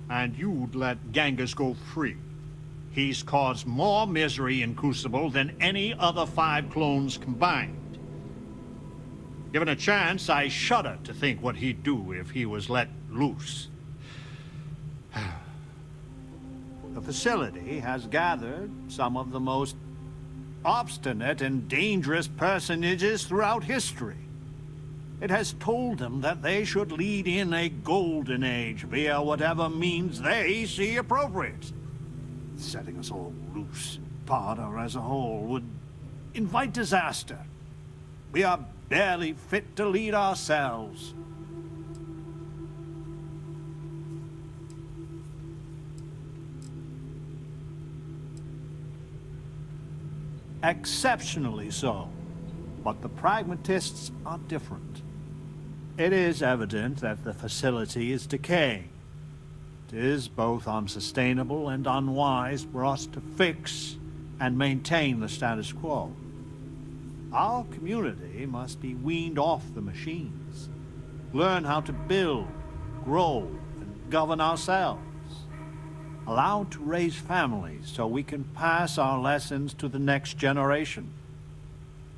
And you'd let Genghis go free. He's caused more misery in Crucible than any other 5 clones combined. Given a chance, I shudder to think what he'd do if he was let loose. The facility has gathered some of the most obstinate and dangerous personages throughout history. It has told them that they should lead in a golden age via whatever means they see appropriate. Setting us all loose, part or as a whole, would invite disaster. We are barely fit to lead ourselves. Exceptionally so. But the pragmatists are different. It is evident that the facility is decaying. It is both unsustainable and unwise for us to fix and maintain the status quo. Our community must be weaned off the machines, learn how to build, grow, and govern ourselves. Allowed to raise families so we can pass our lessons to the next generation,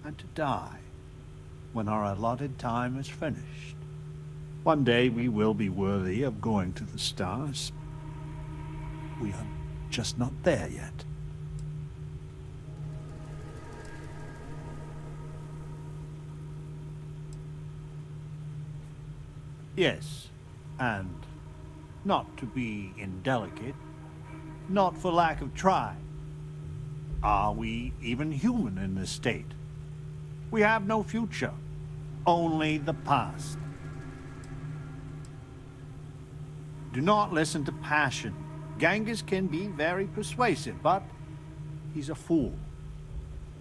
and to die when our allotted time is finished. One day we will be worthy of going to the stars. We are just not there yet. Yes, and not to be indelicate, not for lack of trying. Are we even human in this state? We have no future, only the past. Do not listen to passion. Genghis can be very persuasive, but he's a fool.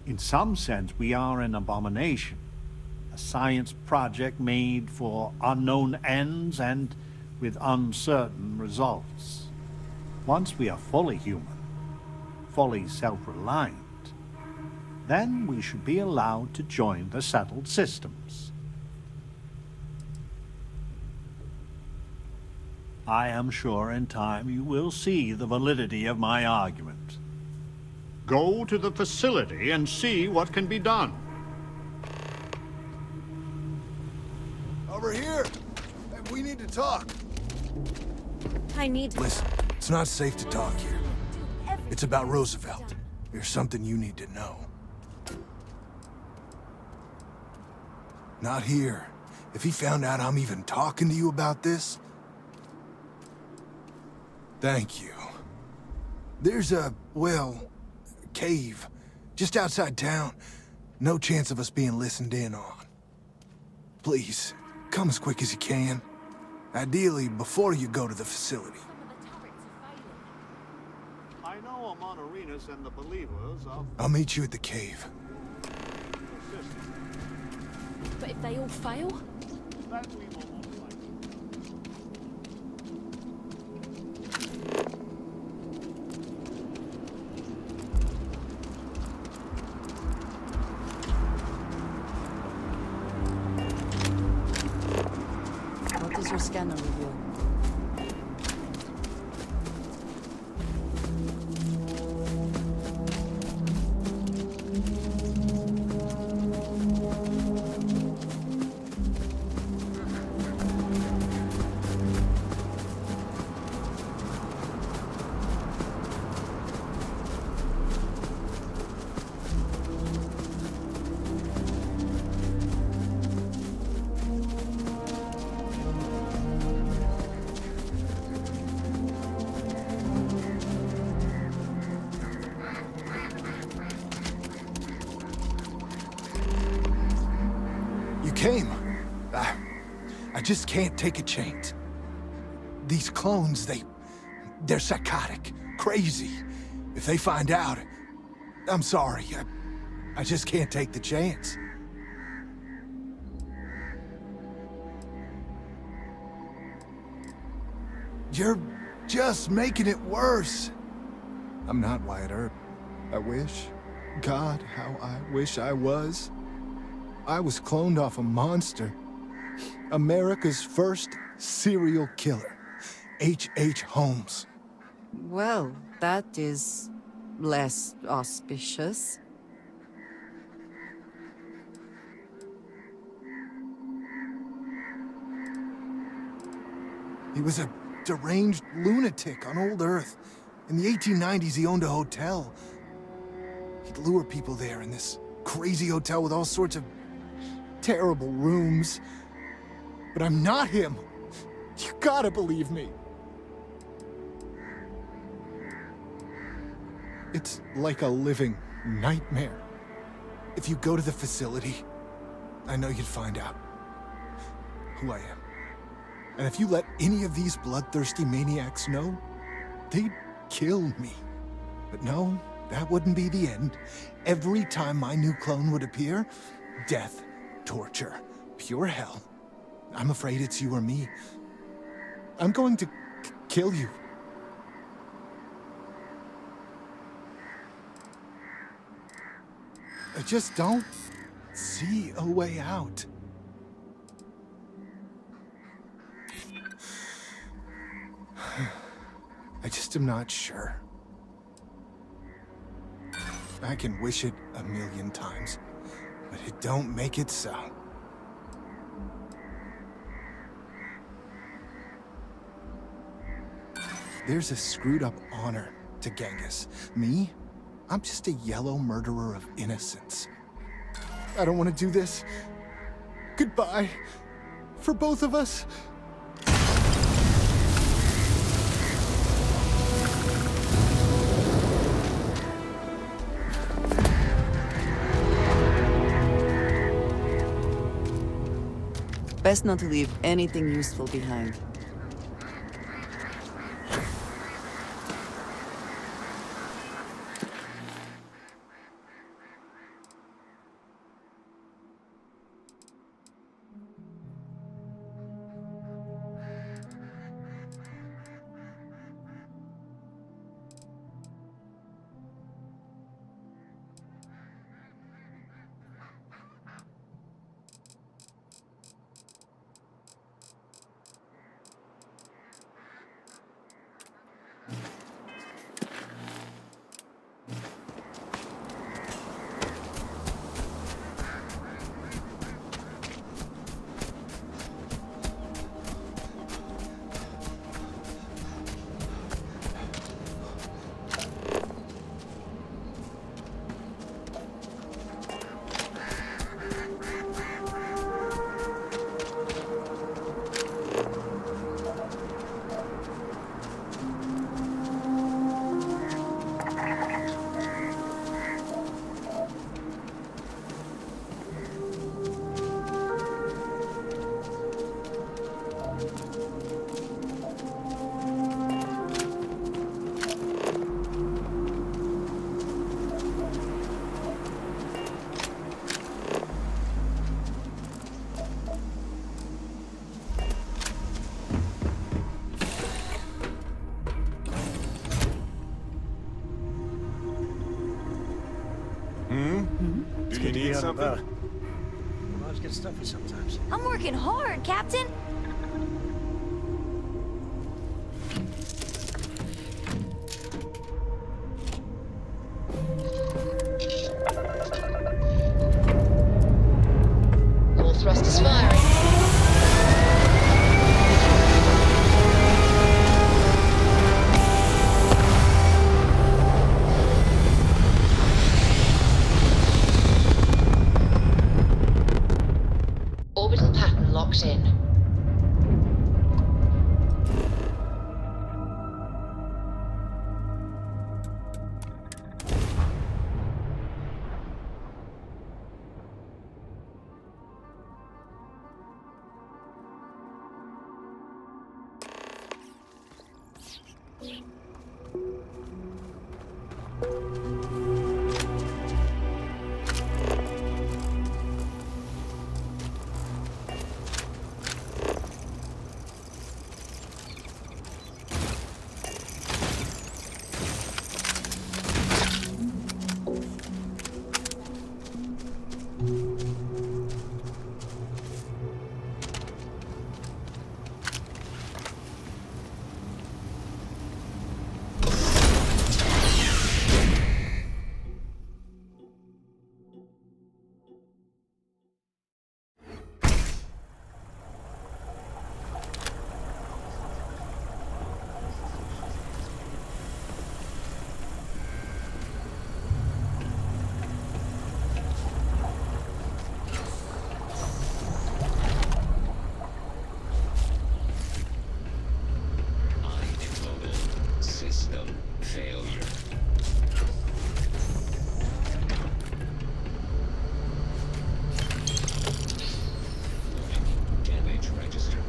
In some sense, we are an abomination. A science project made for unknown ends and with uncertain results. Once we are fully human, fully self-reliant, then we should be allowed to join the settled systems. I am sure in time you will see the validity of my argument. Go to the facility and see what can be done. Over here! We need to talk. I need... Listen, it's not safe to talk here. It's about Roosevelt. There's something you need to know. Not here. If he found out I'm even talking to you about this... Thank you. There's a, well, cave just outside town. No chance of us being listened in on. Please, come as quick as you can. Ideally, before you go to the facility. I know among Arenas and the believers of... I'll meet you at the cave. But if they all fail? That we will most likely. What does your scanner reveal? Came. I just can't take a chance. These clones, they're psychotic, crazy. If they find out, I'm sorry. I just can't take the chance. You're just making it worse. I'm not Wyatt Earp. I wish. God, how I wish I was. I was cloned off a monster. America's first serial killer. H.H. Holmes. Well, that is less auspicious. He was a deranged lunatic on old Earth. In the 1890s, he owned a hotel. He'd lure people there in this crazy hotel with all sorts of terrible rooms. But I'm not him. You gotta believe me. It's like a living nightmare. If you go to the facility, I know you'd find out who I am. And if you let any of these bloodthirsty maniacs know, they'd kill me. But no, that wouldn't be the end. Every time my new clone would appear, death, torture, pure hell. I'm afraid it's you or me. I'm going to kill you. I just don't see a way out. I just am not sure. I can wish it a million times, but it don't make it so. There's a screwed up honor to Genghis. Me? I'm just a yellow murderer of innocence. I don't want to do this. Goodbye. For both of us. Best not to leave anything useful behind. Do you need something? Lives get stuffy sometimes. I'm working hard, Captain. All thrusters firing. Orbital pattern locked in. System failure. Damage registered.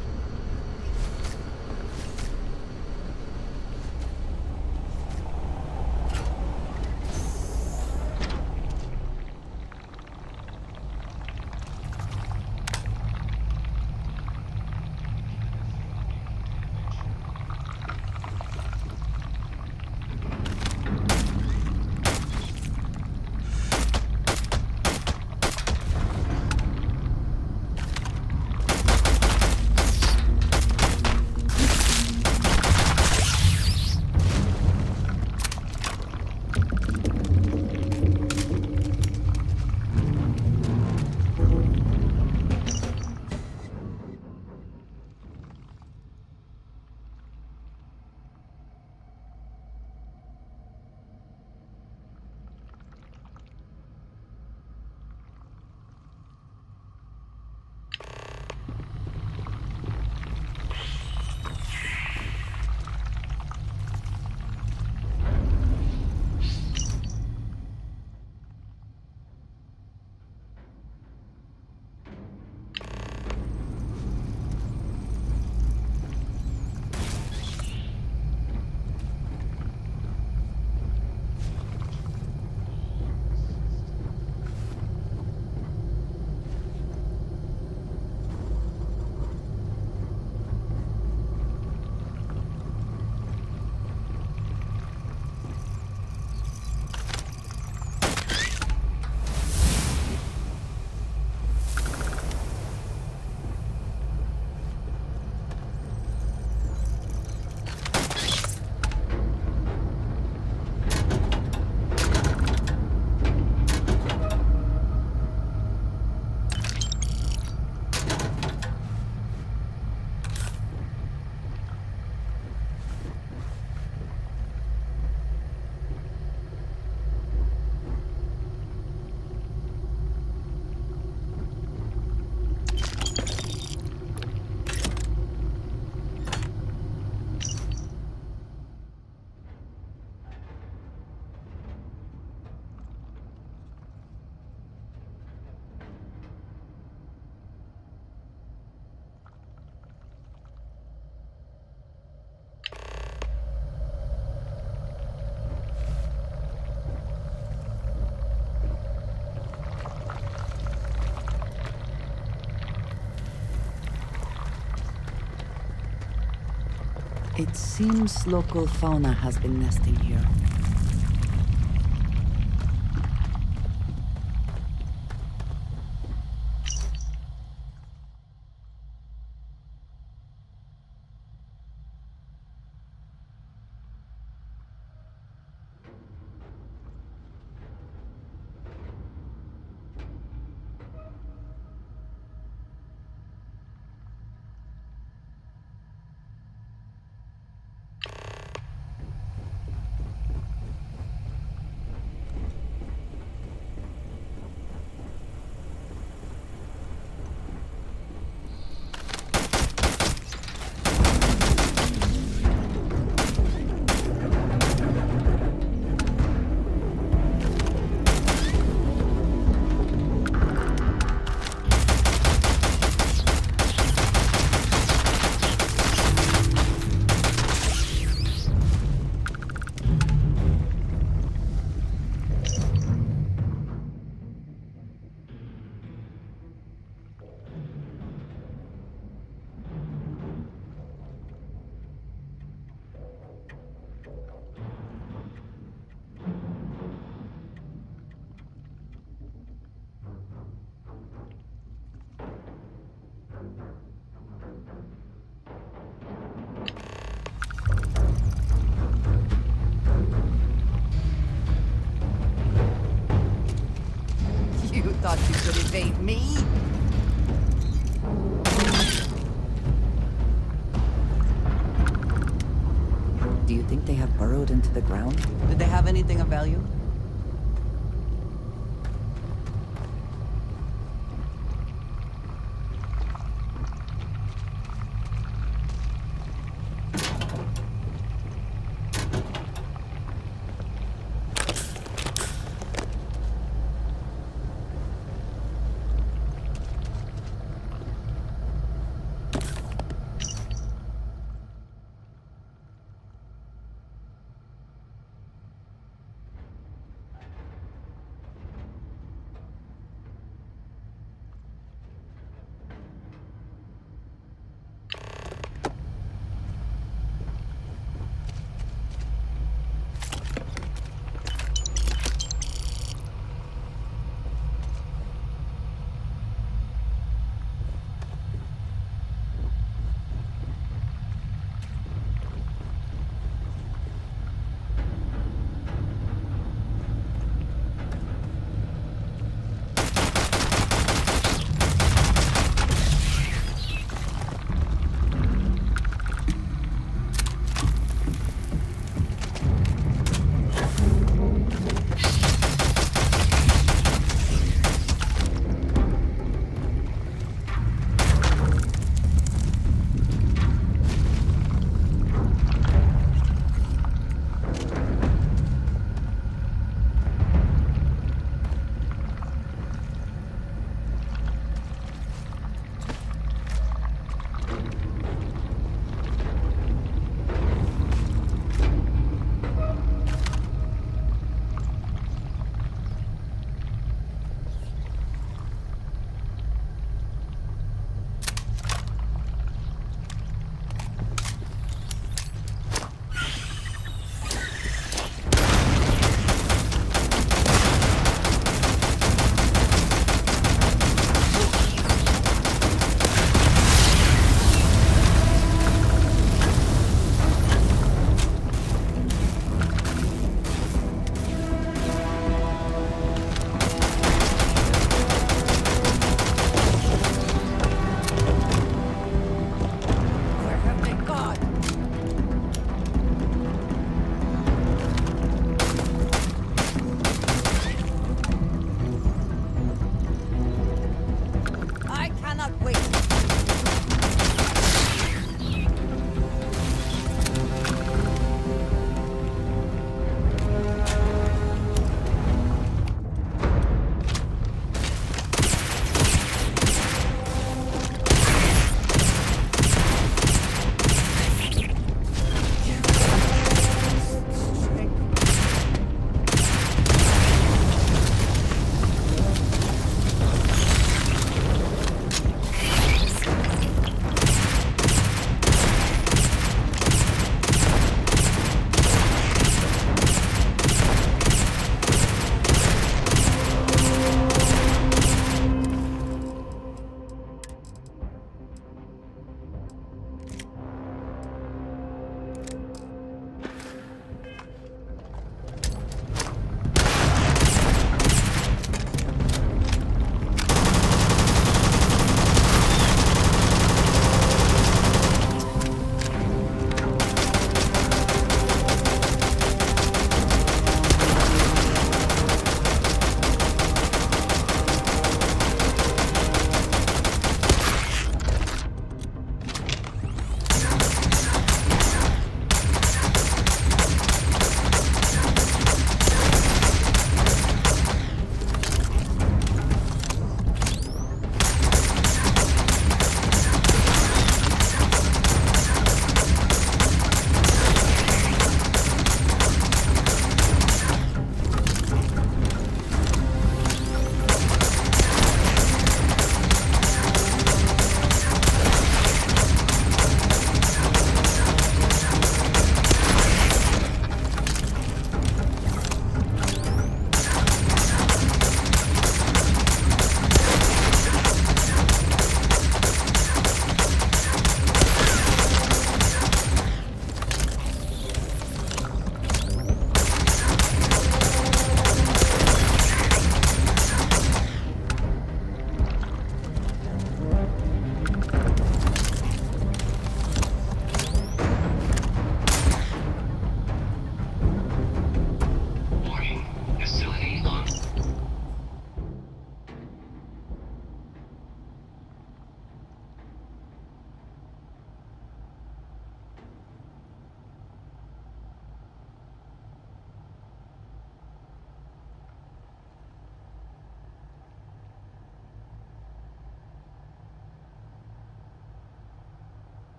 It seems local fauna has been nesting here. You thought you could evade me? Do you think they have burrowed into the ground? Did they have anything of value?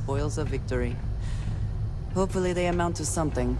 spoils of victory. Hopefully they amount to something.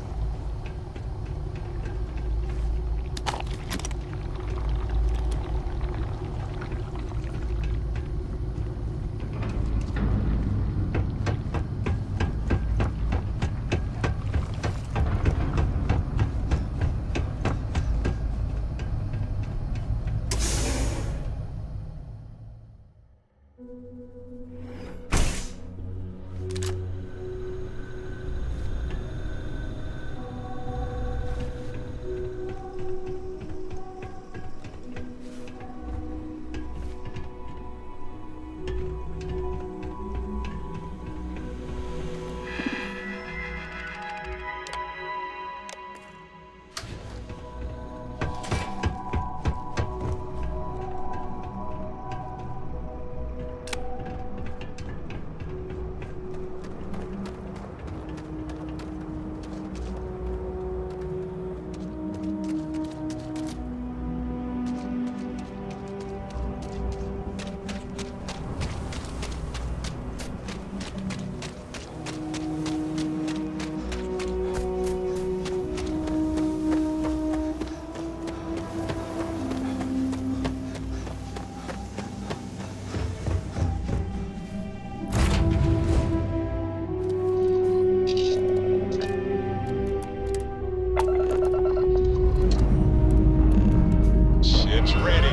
Ship's ready.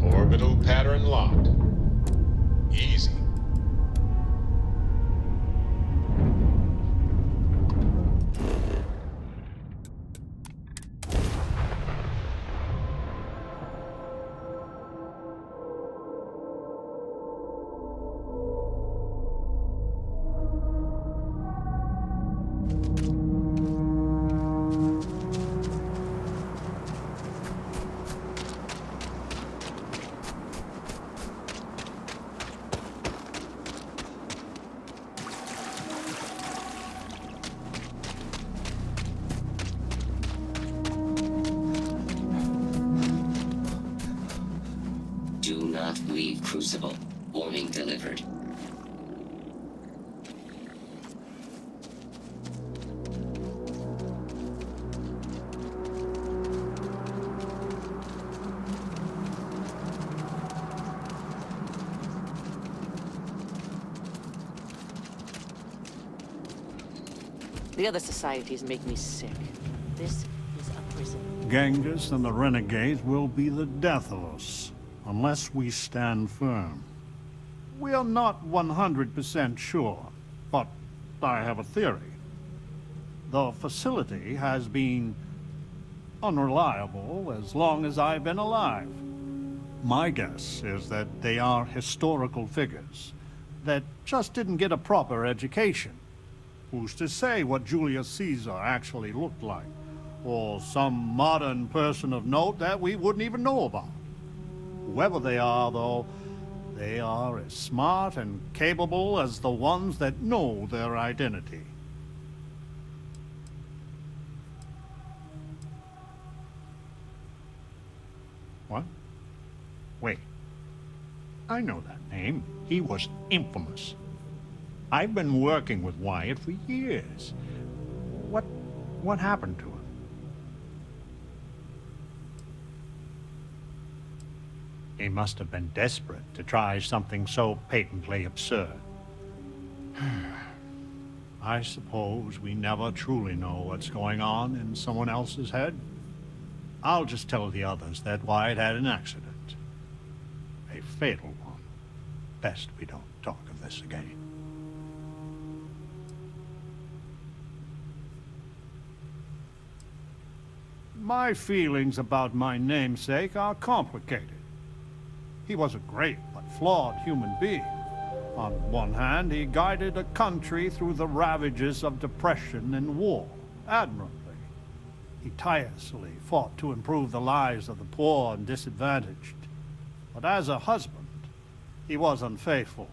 Orbital pattern locked. Easy. Do not leave Crucible. Warning delivered. The other societies make me sick. This is a prison. Genghis and the renegades will be the death of us, unless we stand firm. We are not 100% sure, but I have a theory. The facility has been unreliable as long as I've been alive. My guess is that they are historical figures that just didn't get a proper education. Who's to say what Julius Caesar actually looked like? Or some modern person of note that we wouldn't even know about? Whoever they are, though, they are as smart and capable as the ones that know their identity. What? Wait. I know that name. He was infamous. I've been working with Wyatt for years. What happened to him? He must have been desperate to try something so patently absurd. I suppose we never truly know what's going on in someone else's head. I'll just tell the others that Wyatt had an accident. A fatal one. Best we don't talk of this again. My feelings about my namesake are complicated. He was a great but flawed human being. On one hand, he guided a country through the ravages of depression and war admirably. He tirelessly fought to improve the lives of the poor and disadvantaged. But as a husband, he was unfaithful,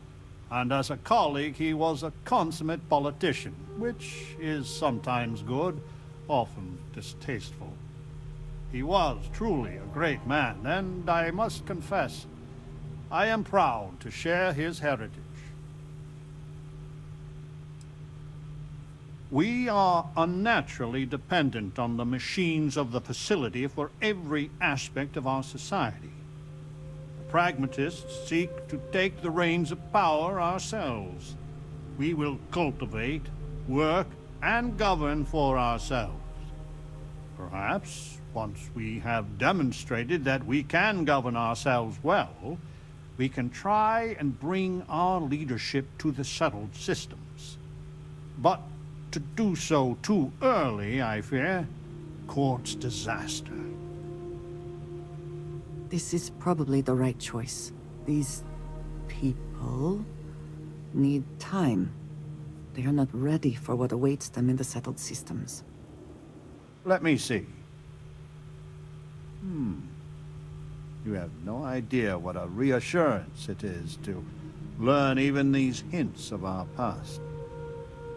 And as a colleague, he was a consummate politician, which is sometimes good, often distasteful. He was truly a great man, and I must confess, I am proud to share his heritage. We are unnaturally dependent on the machines of the facility for every aspect of our society. The pragmatists seek to take the reins of power ourselves. We will cultivate, work, and govern for ourselves. Perhaps, once we have demonstrated that we can govern ourselves well, we can try and bring our leadership to the settled systems. But to do so too early, I fear, courts disaster. This is probably the right choice. These people need time. They are not ready for what awaits them in the settled systems. Let me see. You have no idea what a reassurance it is to learn even these hints of our past.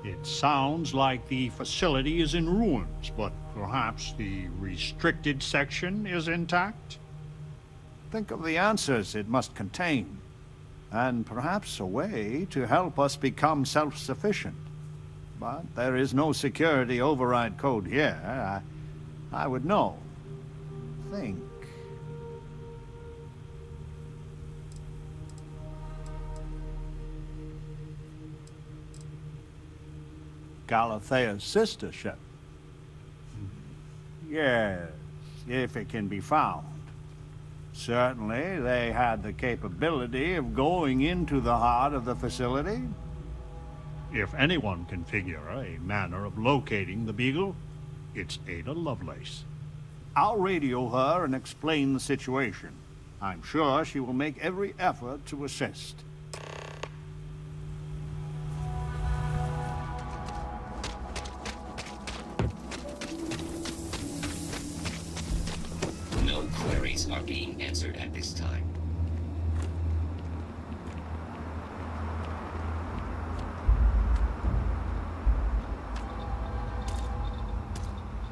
It sounds like the facility is in ruins, but perhaps the restricted section is intact? Think of the answers it must contain, and perhaps a way to help us become self-sufficient. But there is no security override code here. I would know. Think. Galathea's sister ship. Yes, if it can be found. Certainly, they had the capability of going into the heart of the facility. If anyone can figure a manner of locating the Beagle, it's Ada Lovelace. I'll radio her and explain the situation. I'm sure she will make every effort to assist. No queries are being answered at this time.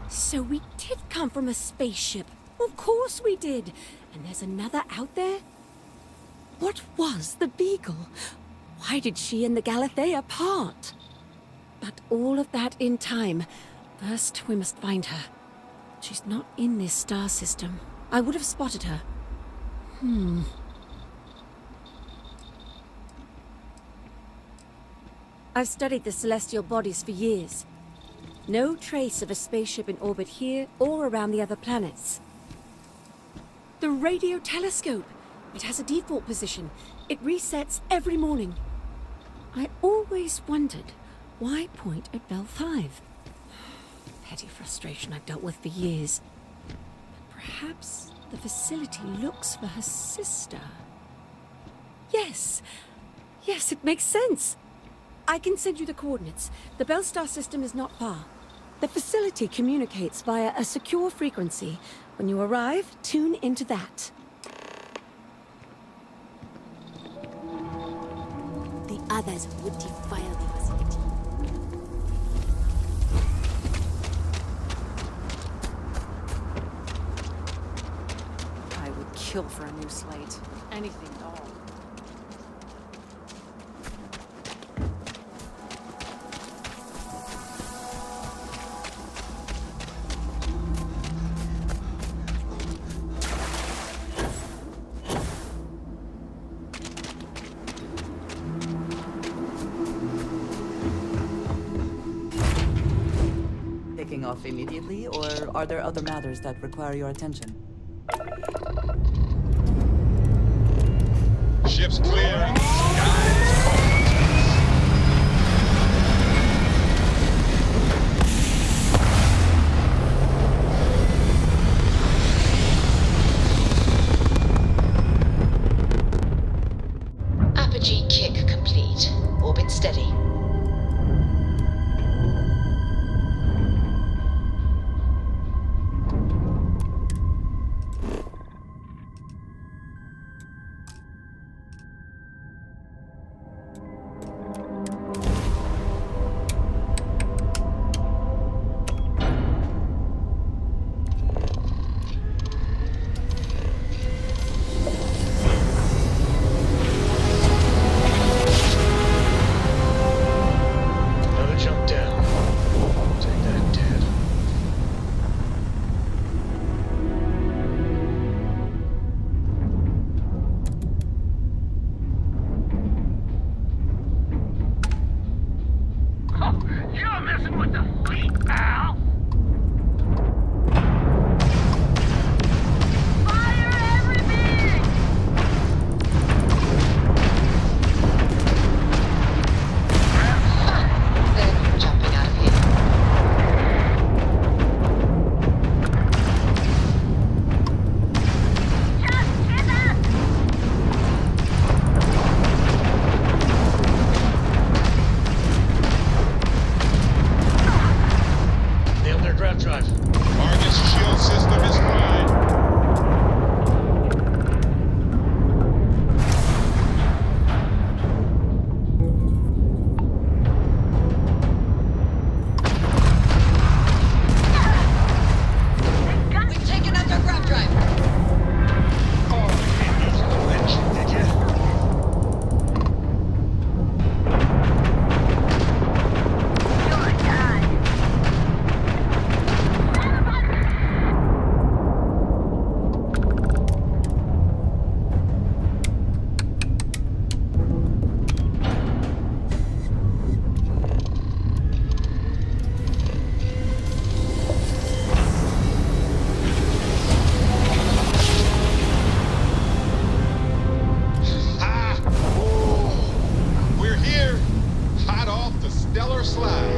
So we did come from a spaceship. Of course we did. And there's another out there? What was the Beagle? Why did she and the Galathea part? But all of that in time. First, we must find her. She's not in this star system. I would have spotted her. I've studied the celestial bodies for years. No trace of a spaceship in orbit here or around the other planets. The radio telescope. It has a default position. It resets every morning. I always wondered, why point at Bell 5? Petty frustration I've dealt with for years. But perhaps the facility looks for her sister. Yes, it makes sense. I can send you the coordinates. The Bell Star system is not far. The facility communicates via a secure frequency. When you arrive, tune into that. The others would defile the facility. I would kill for a new slate. Anything at all. Taking off immediately, or are there other matters that require your attention? Ship's clear and the sky is Apogee kick complete. Orbit steady. messing with the fleet, pal. They're jumping out of here. Nailed their grab drive. Target's shield system is fried. We've taken out their grab drive. Oh, you didn't use a little engine, did you? Ha! Ooh. We're here. Hot off the stellar slide.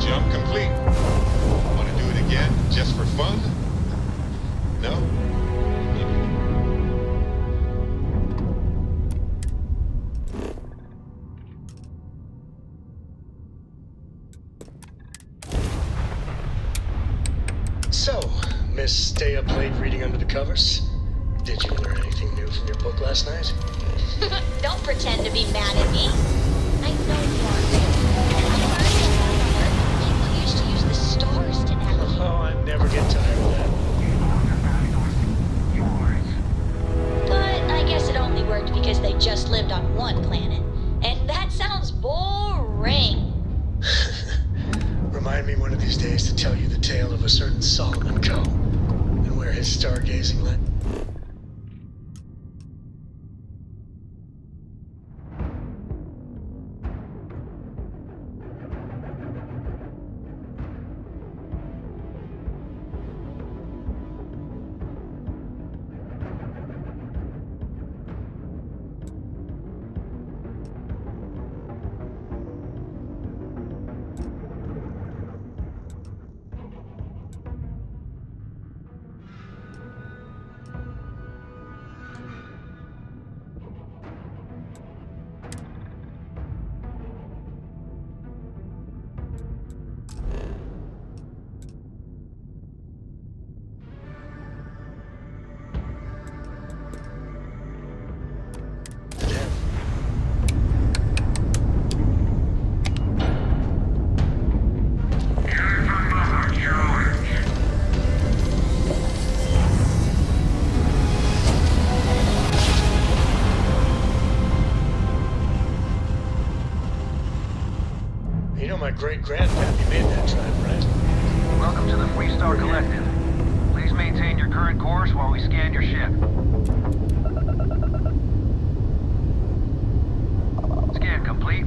Jump complete. Want to do it again just for fun? No? So, Miss Stay Up Late reading under the covers? Did you learn anything new from your book last night? Don't pretend to be mad at me. I know you aren't real. I learned that back on Earth, people used to use the stars to navigate. Oh, I never get tired of that. But I guess it only worked because they just lived on one planet. And that sounds boring. Remind me one of these days to tell you the tale of a certain Solomon Co. and where his stargazing led. You know my great-grandpappy made that drive, right? Welcome to the Freestar Collective. Please maintain your current course while we scan your ship. Scan complete.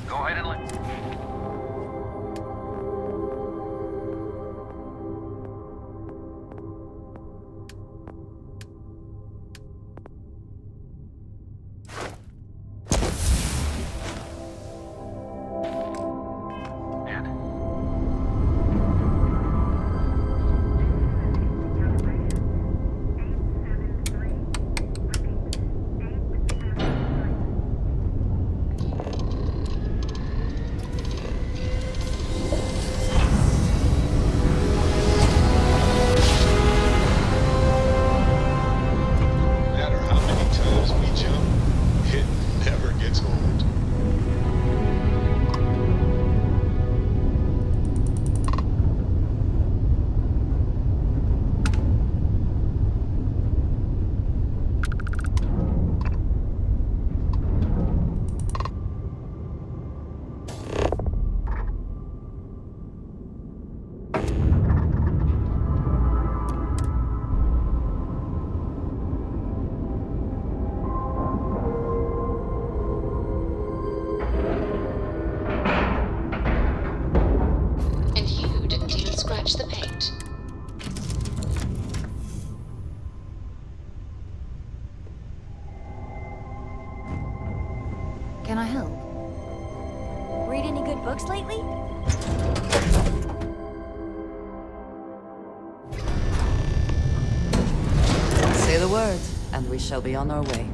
Go ahead and can I help? Read any good books lately? Say the word, and we shall be on our way.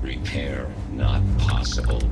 Repair not possible.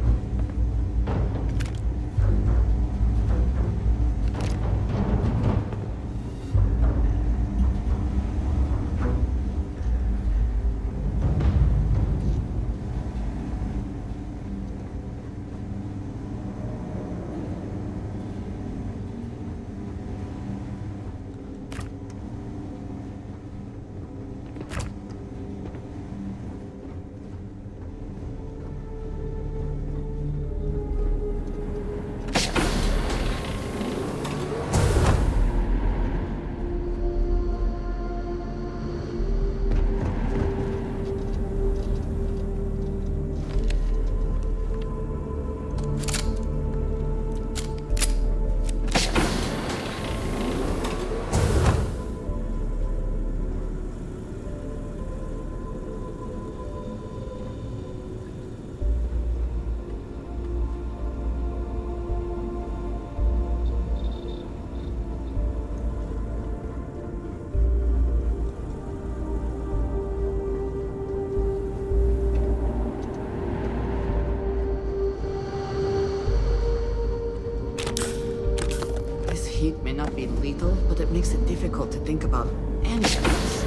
Heat may not be lethal, but it makes it difficult to think about anything else.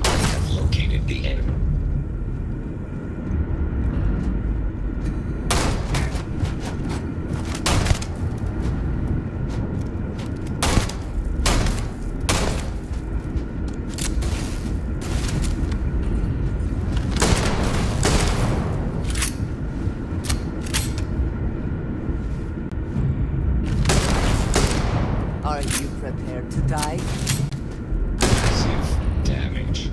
I have located the enemy. Are you prepared to die? Massive damage.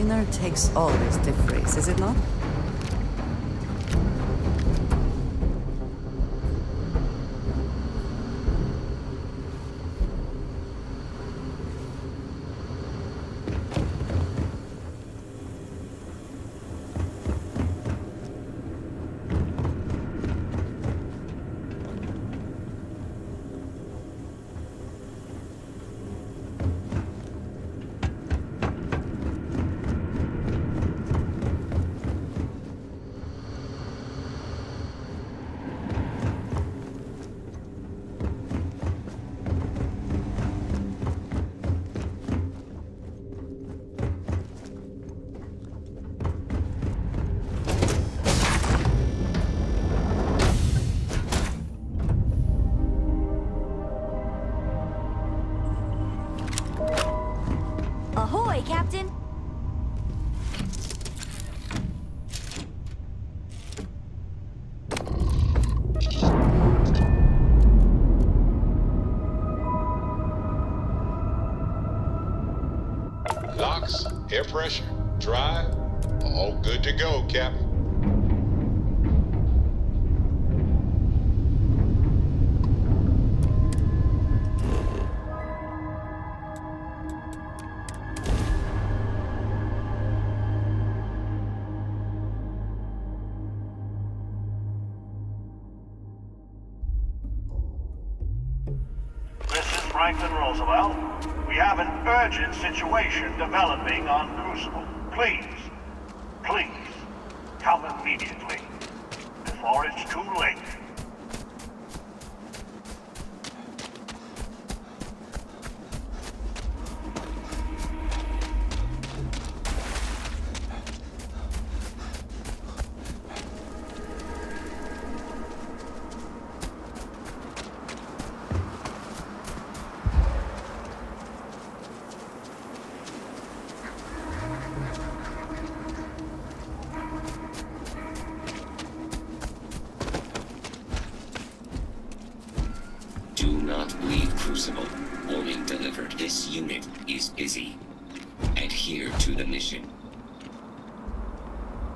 Winner takes all this stiff race, is it not? Ahoy, Captain! Locks, air pressure, drive, all good to go, Captain. This is Franklin Roosevelt. We have an urgent situation developing on Crucible. Please, come immediately, before it's too late. Do not leave Crucible. Warning delivered. This unit is busy. Adhere to the mission.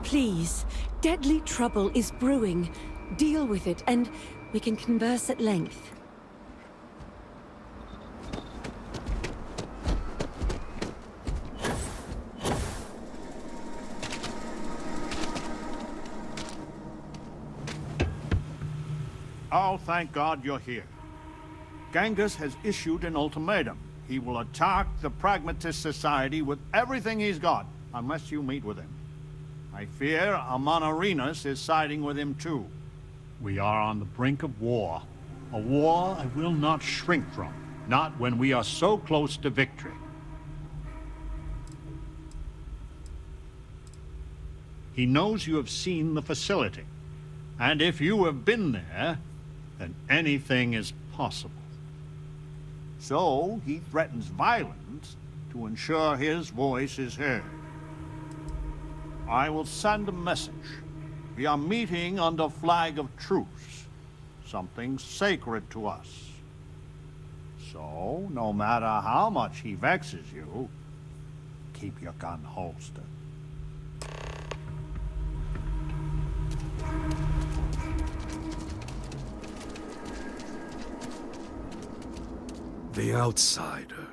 Please, deadly trouble is brewing. Deal with it, and we can converse at length. Oh, thank God you're here. Genghis has issued an ultimatum. He will attack the Pragmatist Society with everything he's got, unless you meet with him. I fear Amon Arenas is siding with him too. We are on the brink of war. A war I will not shrink from, not when we are so close to victory. He knows you have seen the facility, and if you have been there, then anything is possible. So he threatens violence to ensure his voice is heard. I will send a message. We are meeting under flag of truce, something sacred to us. So, no matter how much he vexes you, keep your gun holstered. The outsider,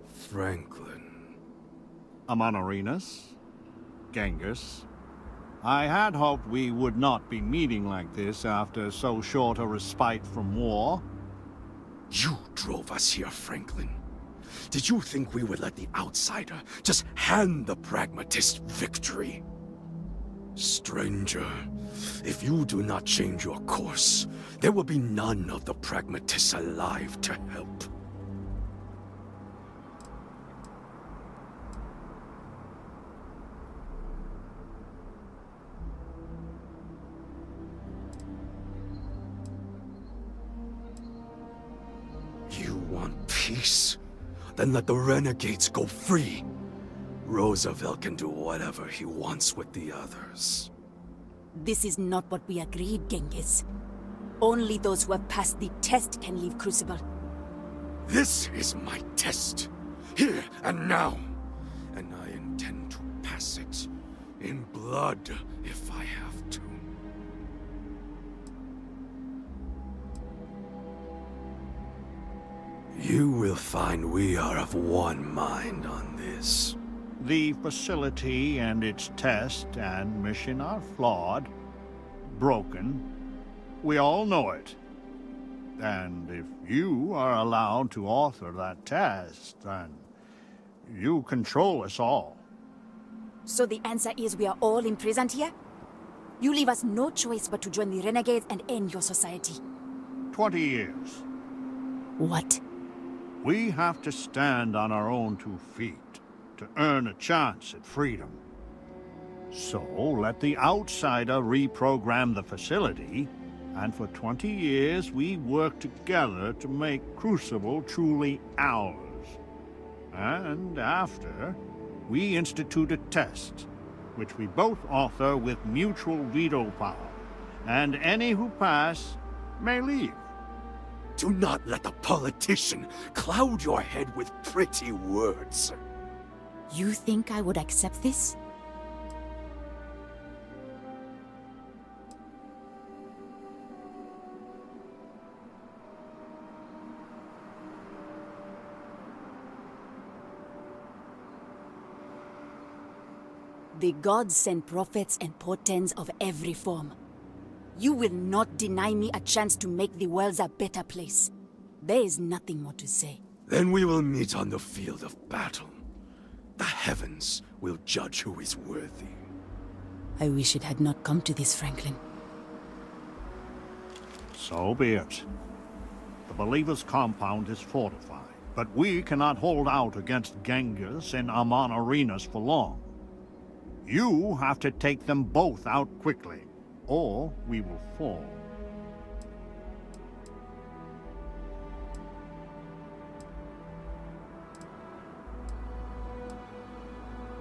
Franklin. Amon Arenas, Genghis. I had hoped we would not be meeting like this after so short a respite from war. You drove us here, Franklin. Did you think we would let the outsider just hand the Pragmatist victory? Stranger, if you do not change your course, there will be none of the Pragmatists alive to help. You want peace? Then let the renegades go free. Roosevelt can do whatever he wants with the others. This is not what we agreed, Genghis. Only those who have passed the test can leave Crucible. This is my test. Here and now. And I intend to acid, in blood if I have to. You will find we are of one mind on this. The facility and its test and mission are flawed, broken. We all know it. And if you are allowed to author that test, then you control us all. So the answer is we are all imprisoned here? You leave us no choice but to join the renegades and end your society. 20 years. What? We have to stand on our own 2 feet to earn a chance at freedom. So let the outsider reprogram the facility, and for 20 years we work together to make Crucible truly ours. And after, we institute a test, which we both author with mutual veto power, and any who pass may leave. Do not let the politician cloud your head with pretty words. You think I would accept this? The gods send prophets and portents of every form. You will not deny me a chance to make the world a better place. There is nothing more to say. Then we will meet on the field of battle. The heavens will judge who is worthy. I wish it had not come to this, Franklin. So be it. The Believer's compound is fortified, but we cannot hold out against Genghis and Amon Arenas for long. You have to take them both out quickly, or we will fall.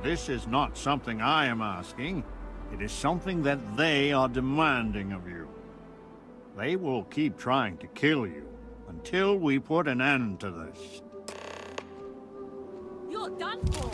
This is not something I am asking. It is something that they are demanding of you. They will keep trying to kill you until we put an end to this. You're done for.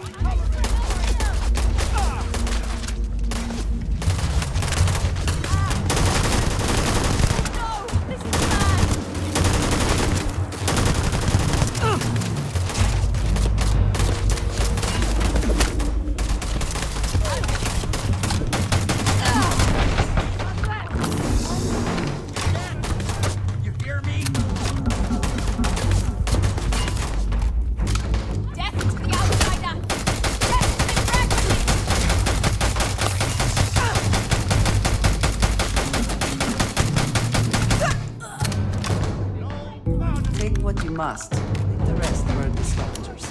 Must. Leave the rest for the scavengers.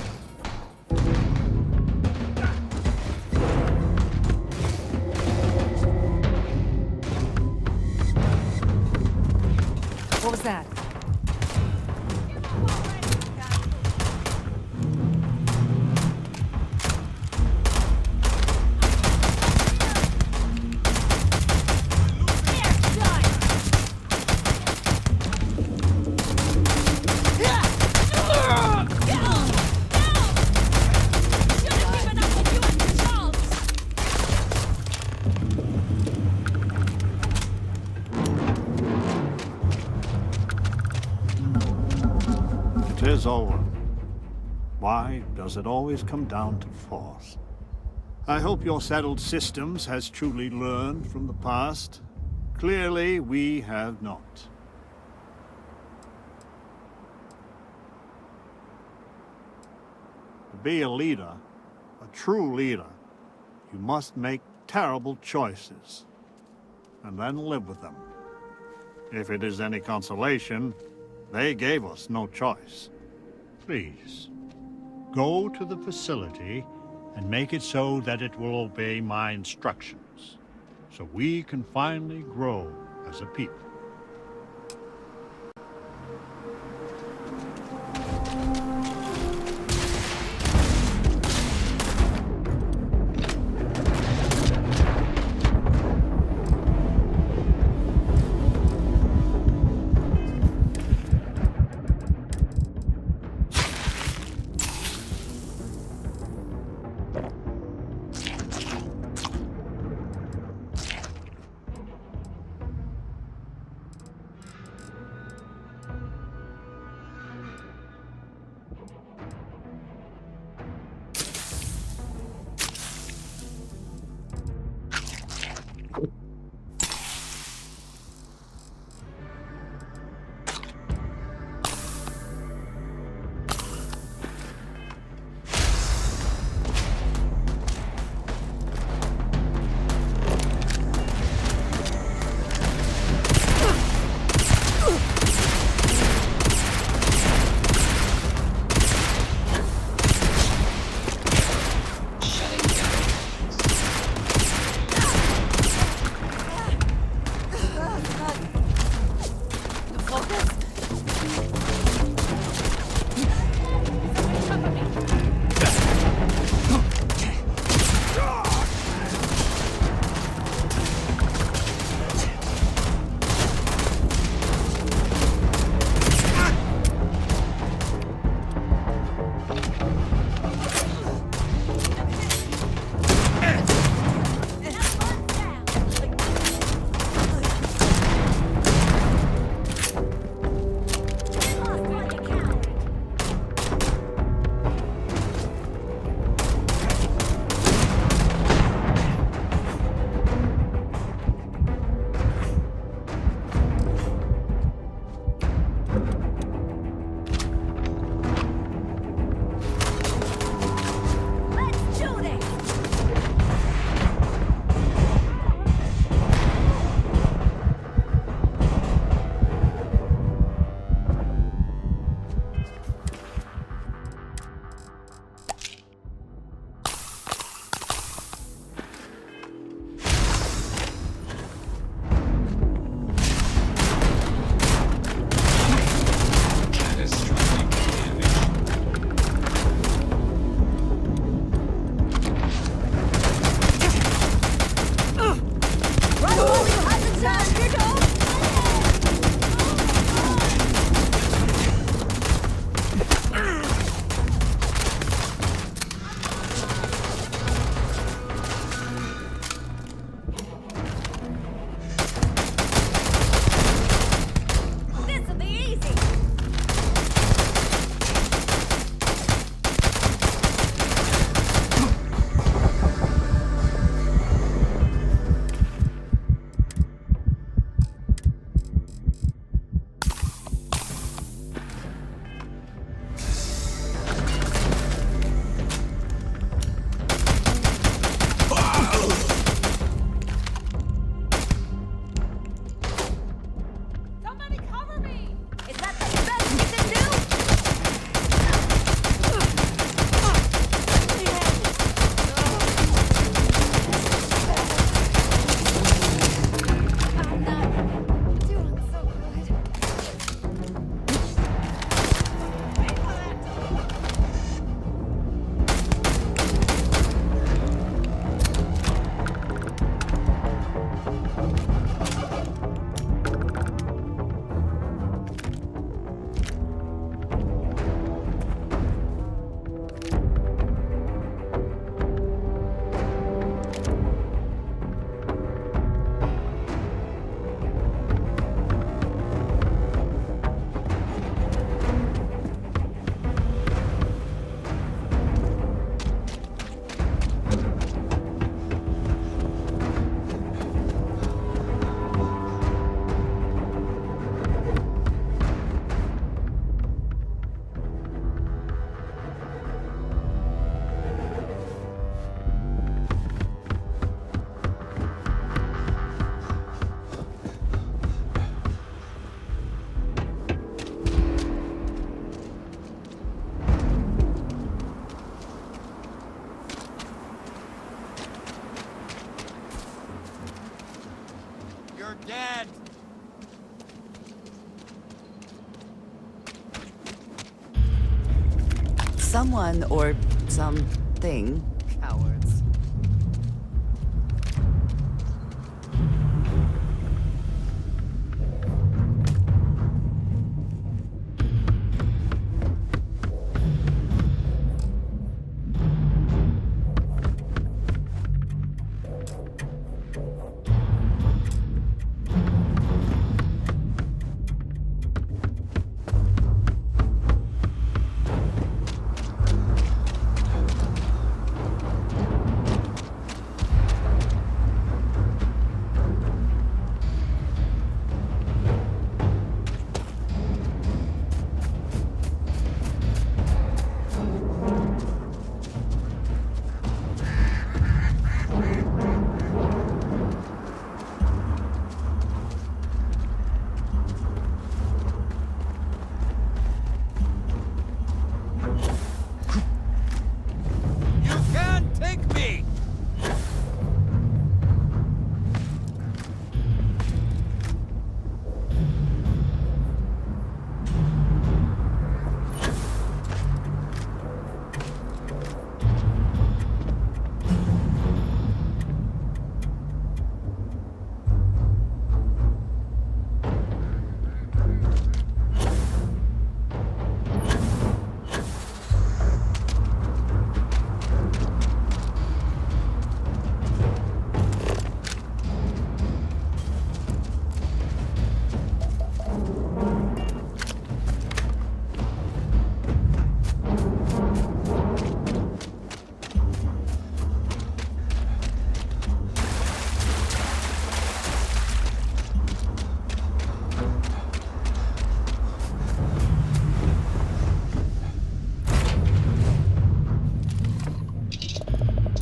What was that? It is over. Why does it always come down to force? I hope your settled systems has truly learned from the past. Clearly, we have not. To be a leader, a true leader, you must make terrible choices, and then live with them. If it is any consolation, they gave us no choice. Please, go to the facility and make it so that it will obey my instructions, so we can finally grow as a people. someone or something. Cowards. You can't take me!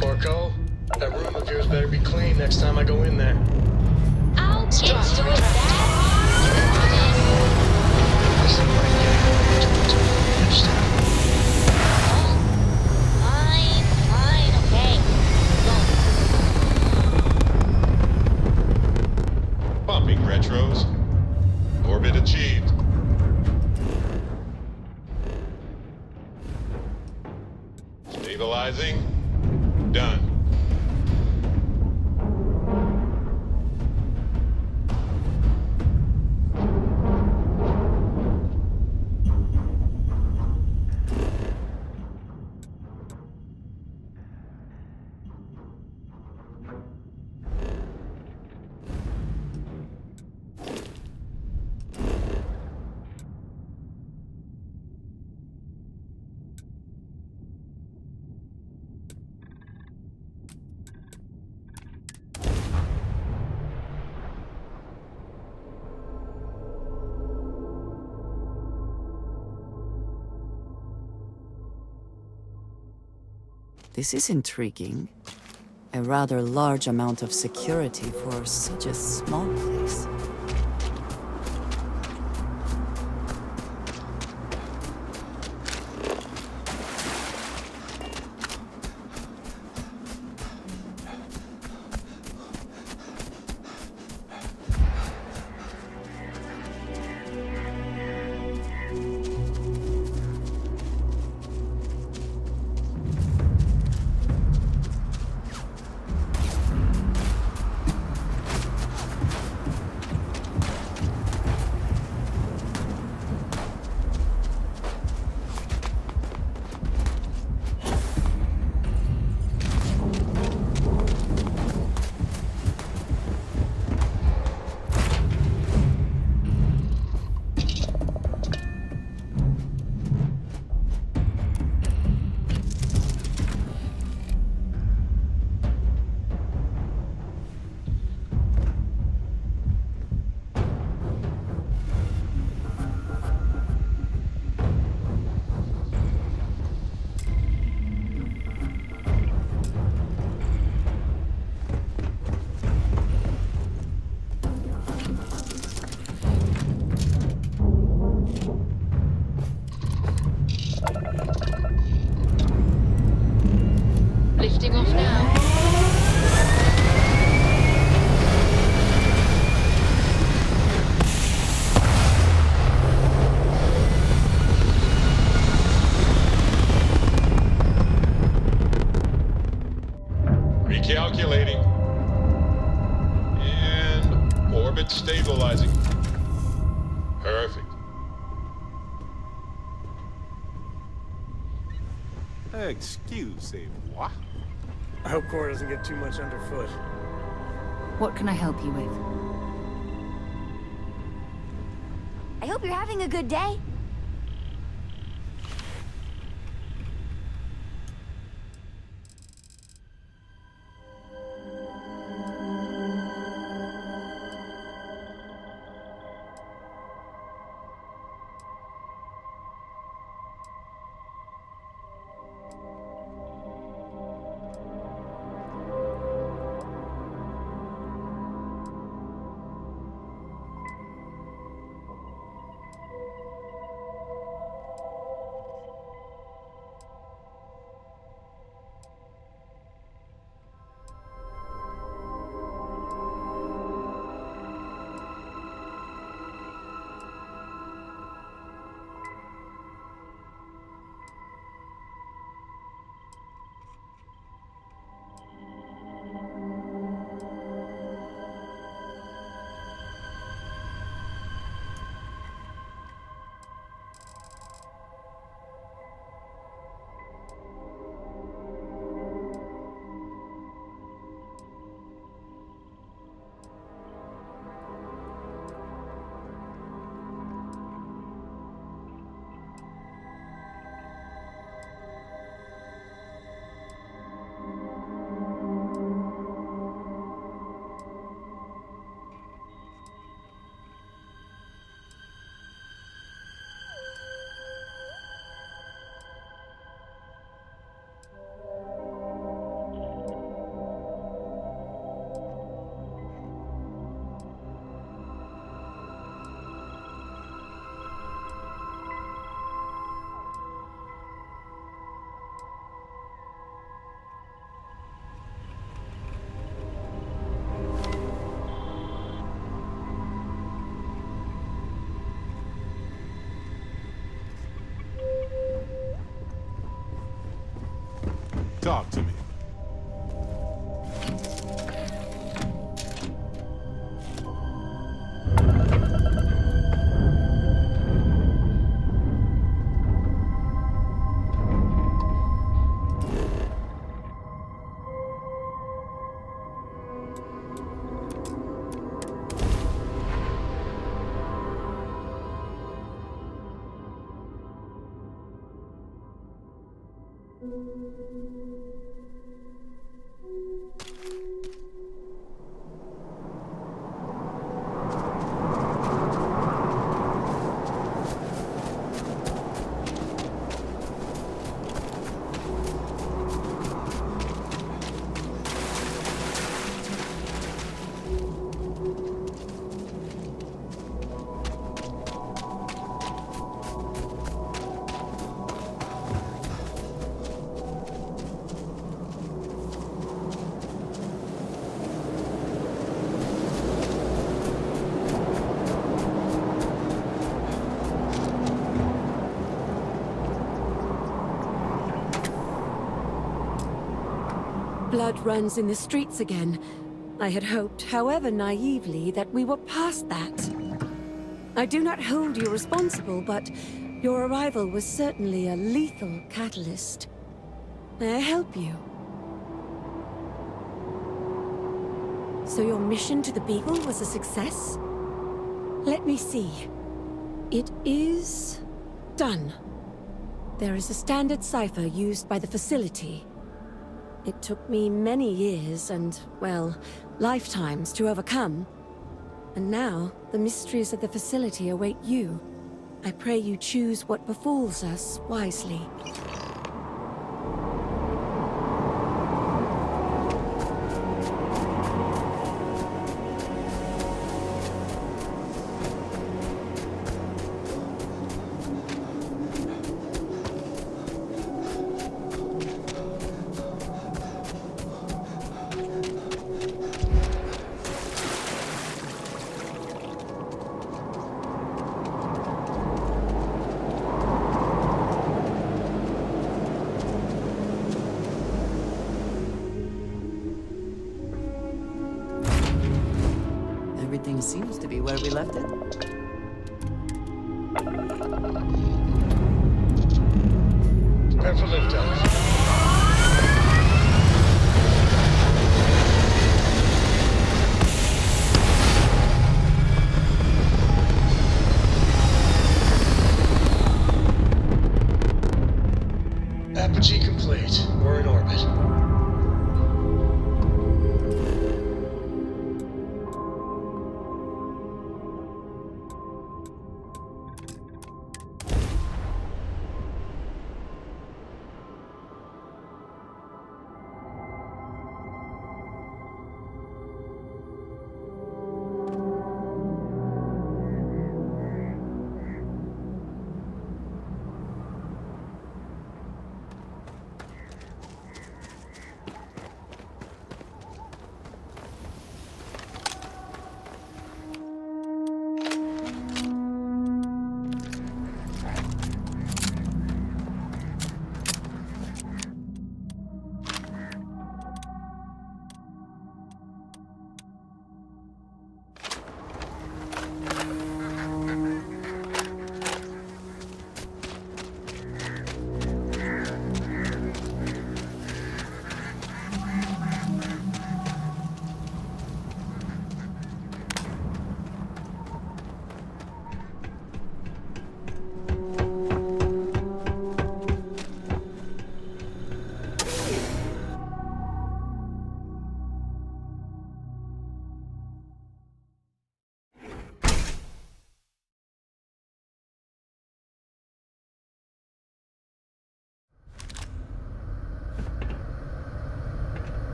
Porco, that room of yours better be clean next time I go in there. I'll get to it, Fine, okay. Pumping retros. Orbit achieved. Stabilizing. Done. This is intriguing. A rather large amount of security for such a small place. Circulating. And orbit stabilizing. Perfect. Excusez-moi. I hope Cora doesn't get too much underfoot. What can I help you with? I hope you're having a good day. Talk to me. Blood runs in the streets again. I had hoped, however naively, that we were past that. I do not hold you responsible, but your arrival was certainly a lethal catalyst. May I help you? So your mission to the Beagle was a success? Let me see. It is done. There is a standard cipher used by the facility. It took me many years and, well, lifetimes to overcome. And now, the mysteries of the facility await you. I pray you choose what befalls us wisely. seems to be where we left it. Prepare for liftoff. Apogee complete. We're in orbit.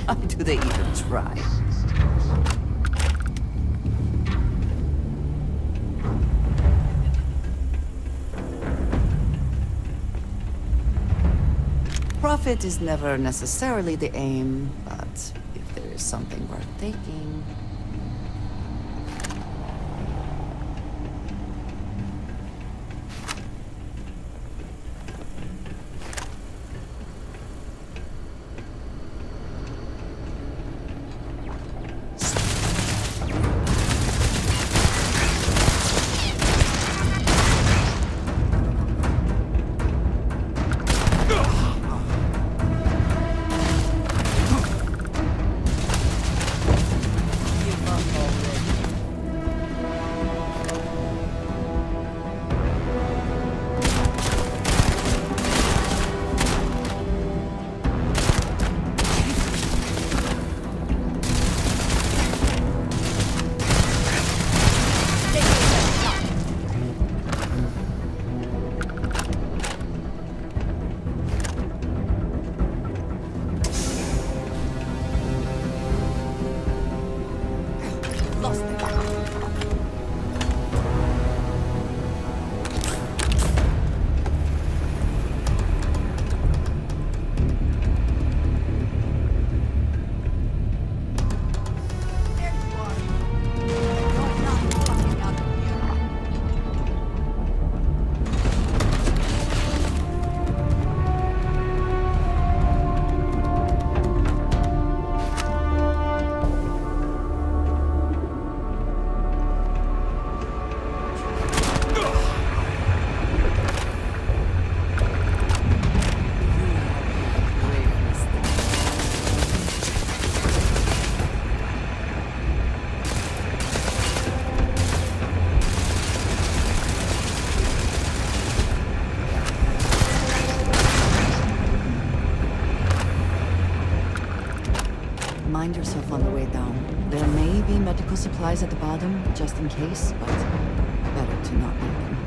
Why do they even try? Profit is never necessarily the aim, but if there is something worth taking... Remind yourself on the way down. There may be medical supplies at the bottom, just in case, but better to not need them.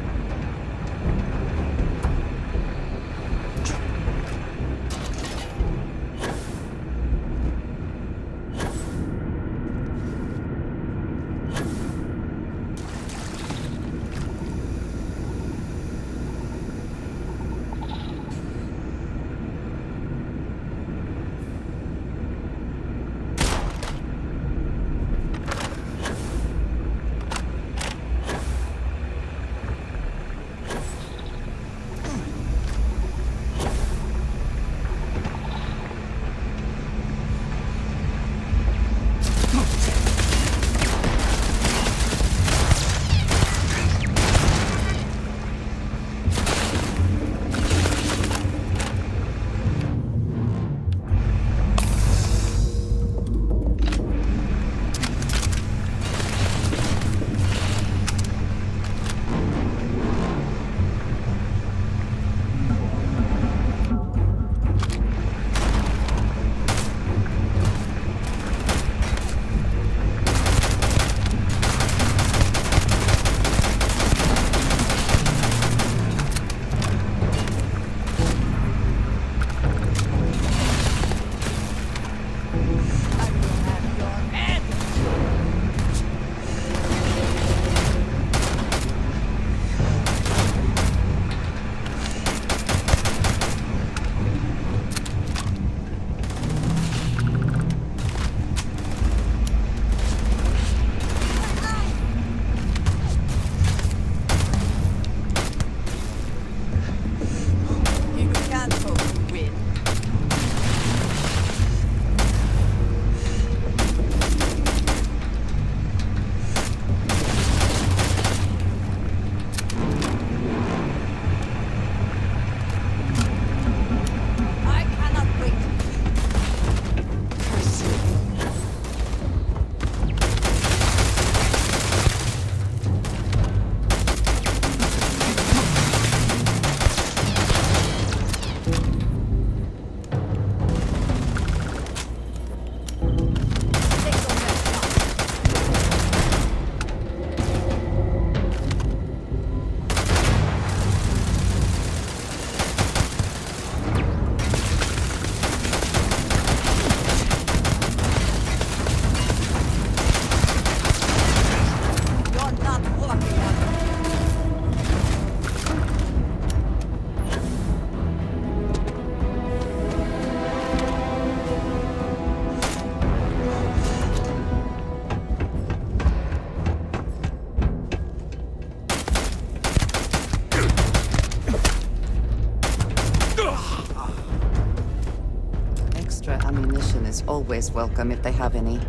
Ammunition is always welcome if they have any.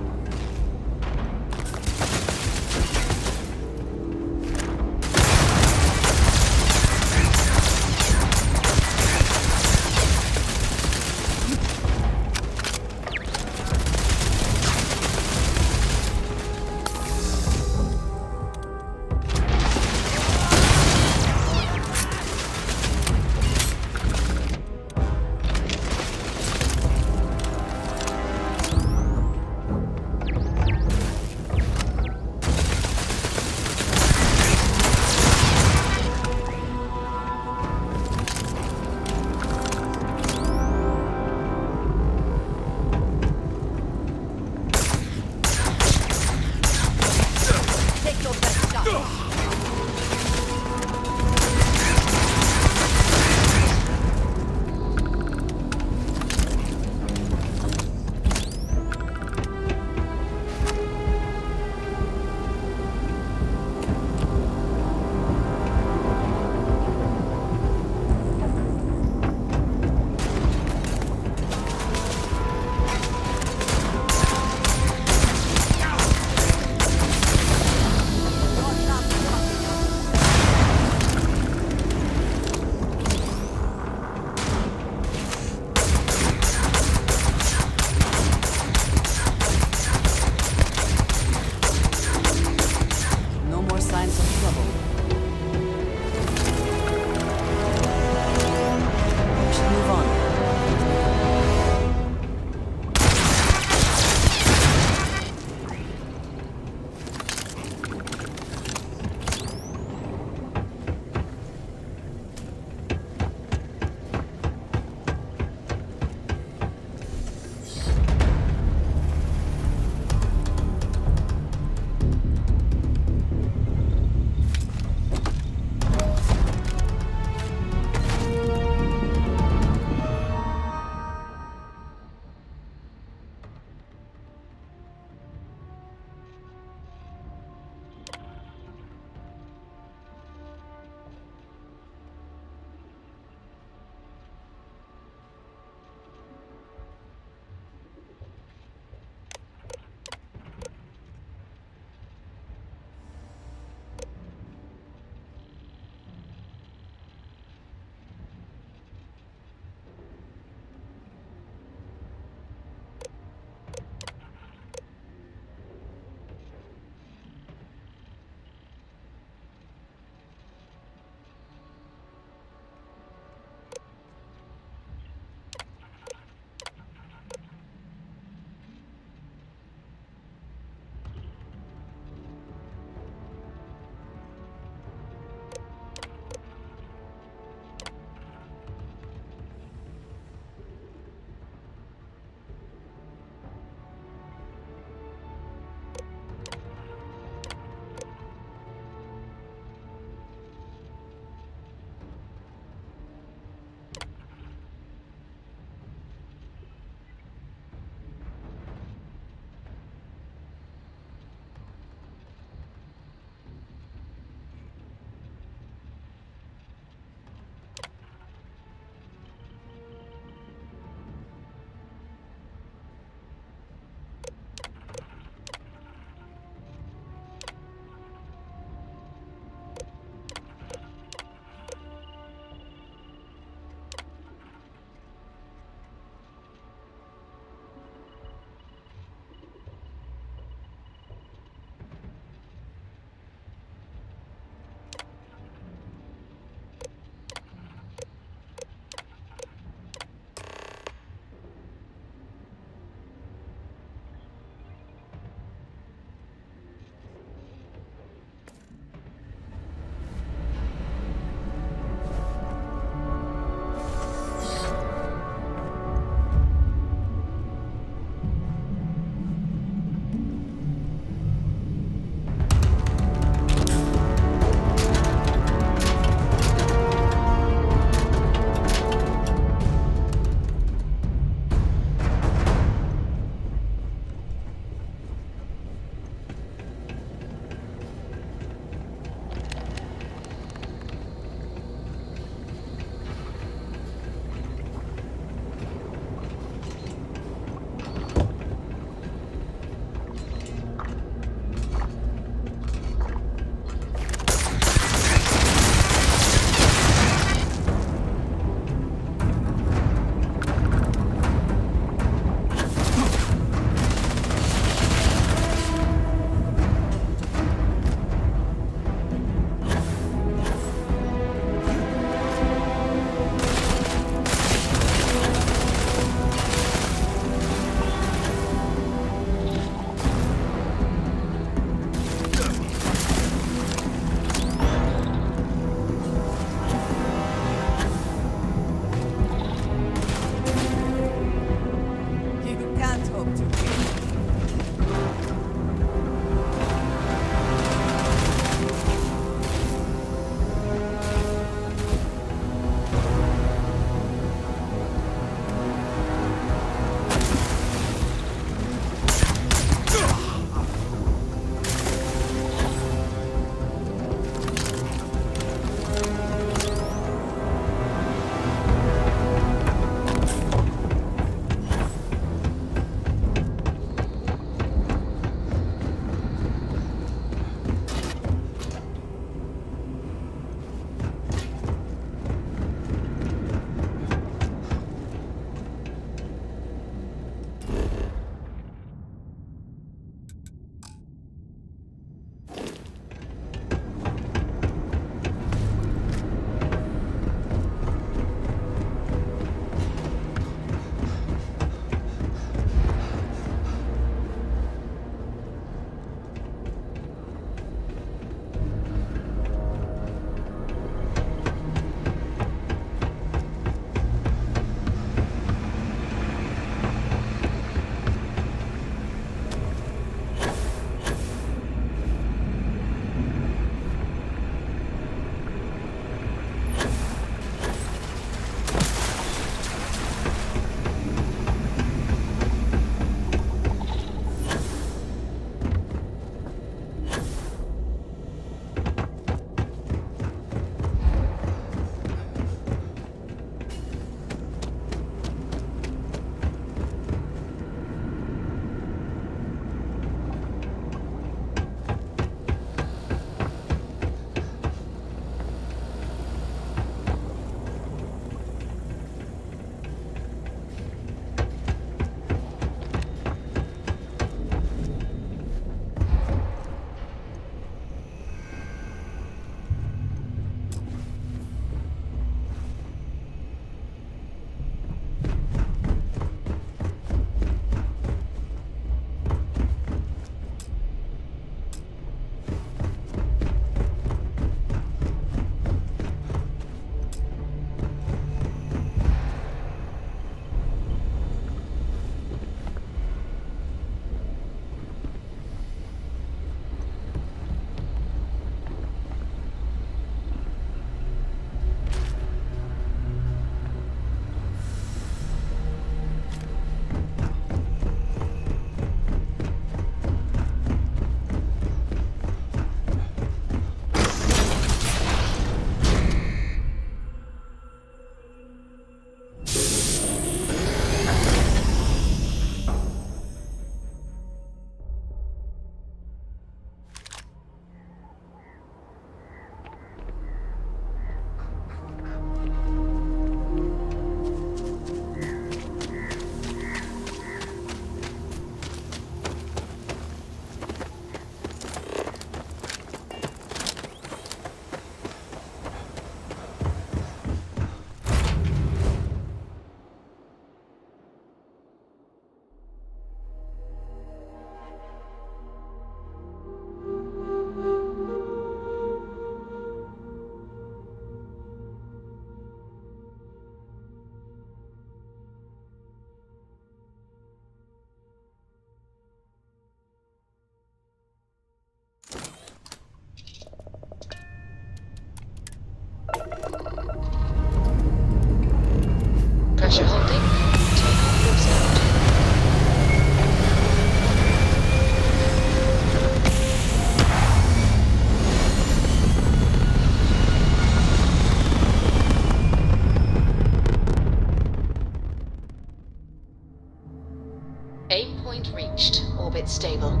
Aim point reached. Orbit stable.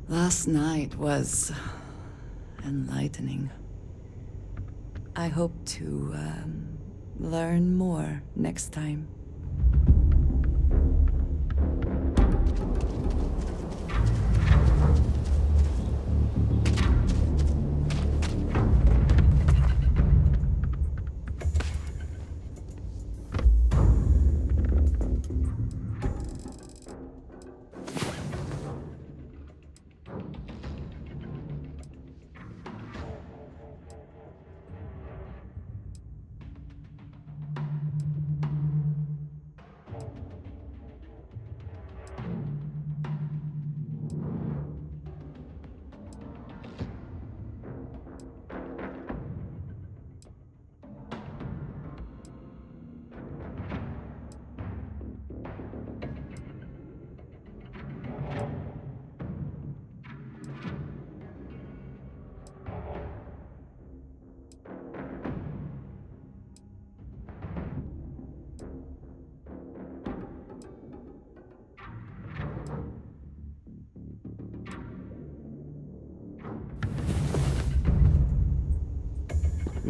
Last night was enlightening. I hope to learn more next time.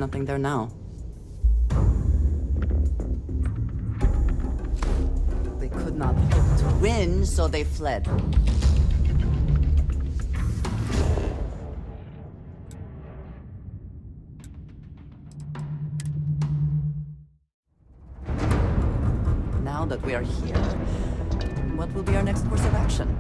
Nothing there now. They could not hope to win, so they fled. Now that we are here, what will be our next course of action?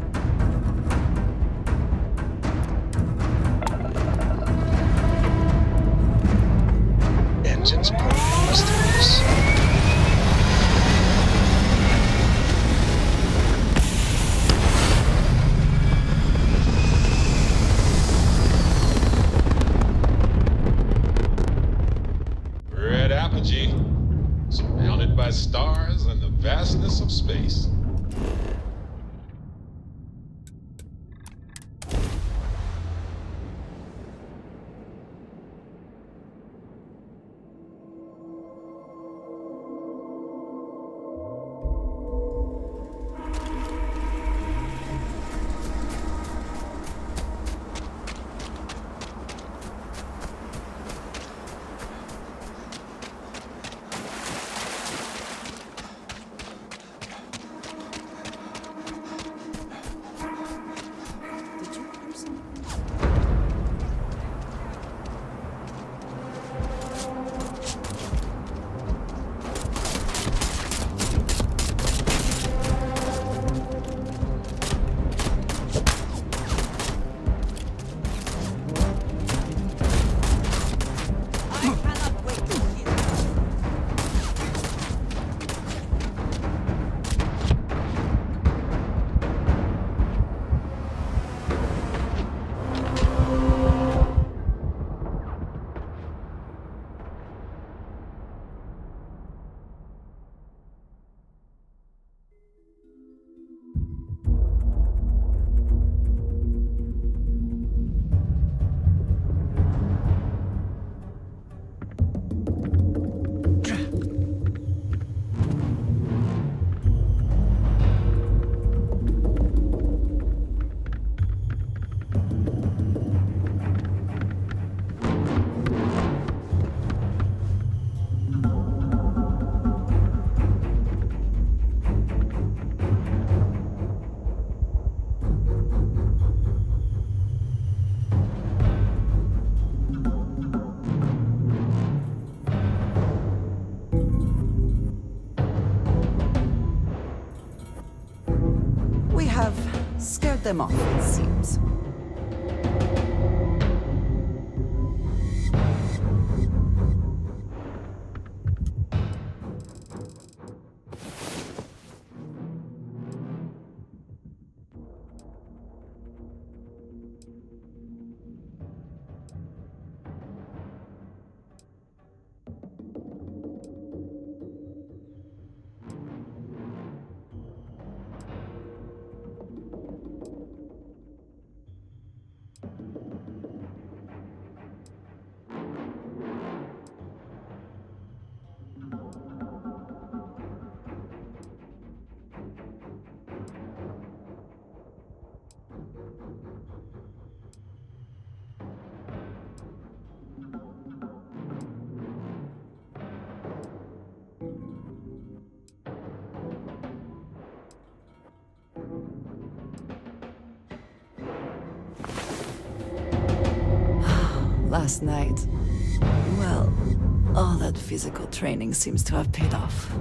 Engines pointing to Westeros. Red apogee, surrounded by stars and the vastness of space. We have scared them off, it seems. Last night, well, all that physical training seems to have paid off.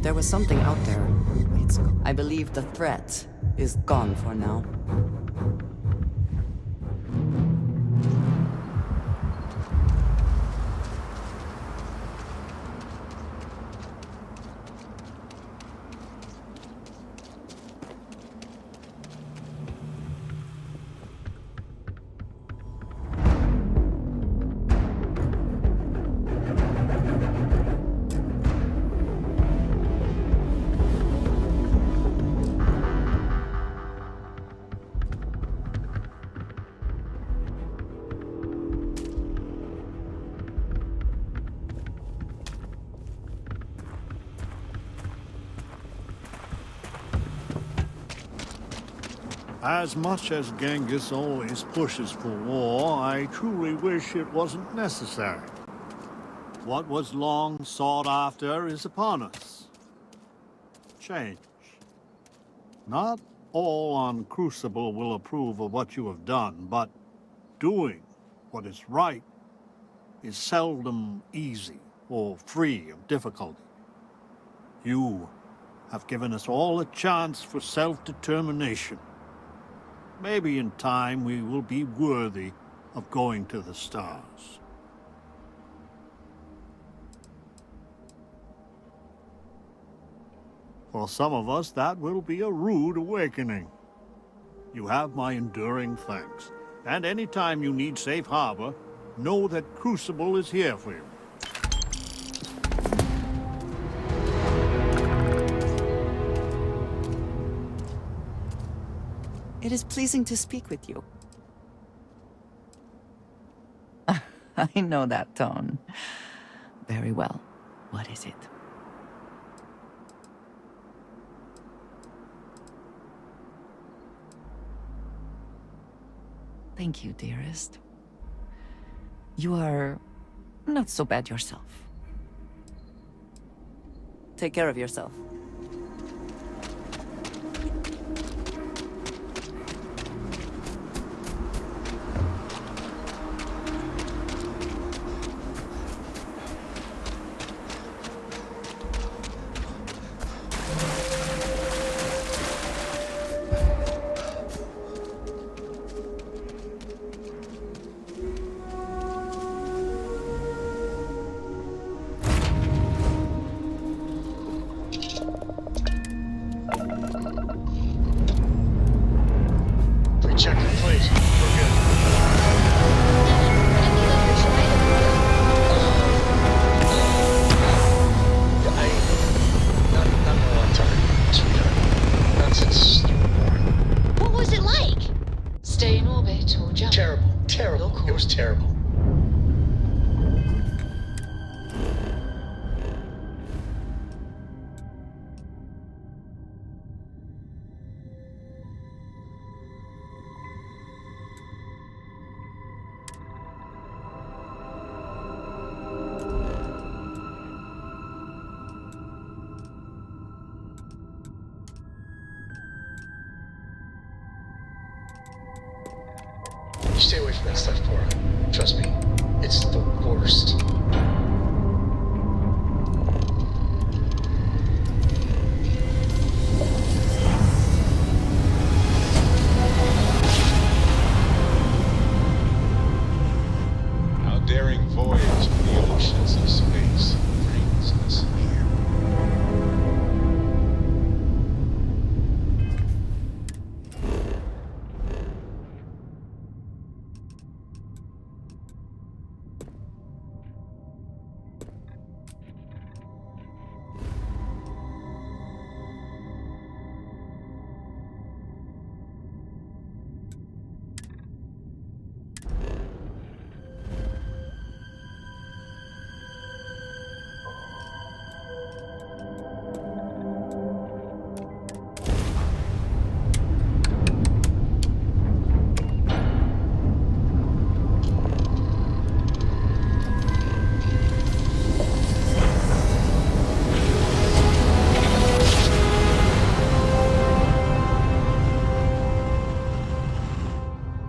If there was something out there, I believe the threat is gone for now. As much as Genghis always pushes for war, I truly wish it wasn't necessary. What was long sought after is upon us. Change. Not all on Crucible will approve of what you have done, but doing what is right is seldom easy or free of difficulty. You have given us all a chance for self-determination. Maybe in time we will be worthy of going to the stars. For some of us, that will be a rude awakening. You have my enduring thanks. And anytime you need safe harbor, know that Crucible is here for you. It is pleasing to speak with you. I know that tone. Very well. What is it? Thank you, dearest. You are not so bad yourself. Take care of yourself. Check the plate. We're good. Not in a long time, sweetheart. Not since you were born. What was it like? Stay in orbit or jump? Terrible. Terrible. It was terrible. Stay away from that stuff, Cora. Trust me, it's the worst. Our daring voyage of the oceans of space brings us here.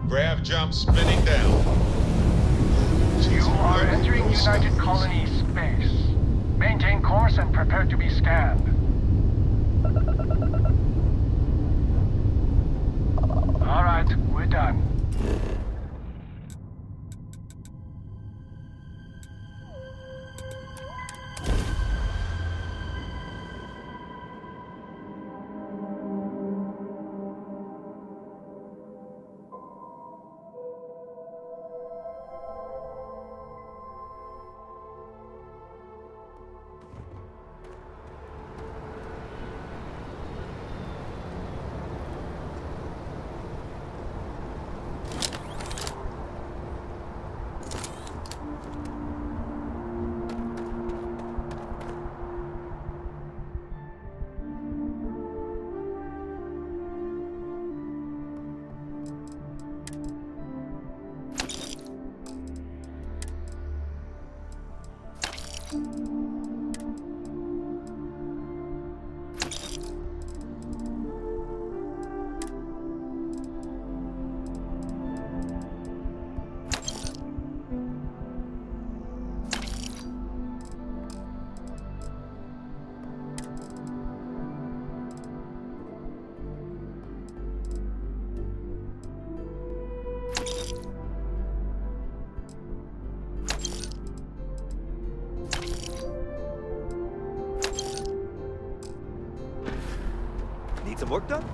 Grav jump spinning down. You are entering United Colony space. Maintain course and prepare to be scanned. work done?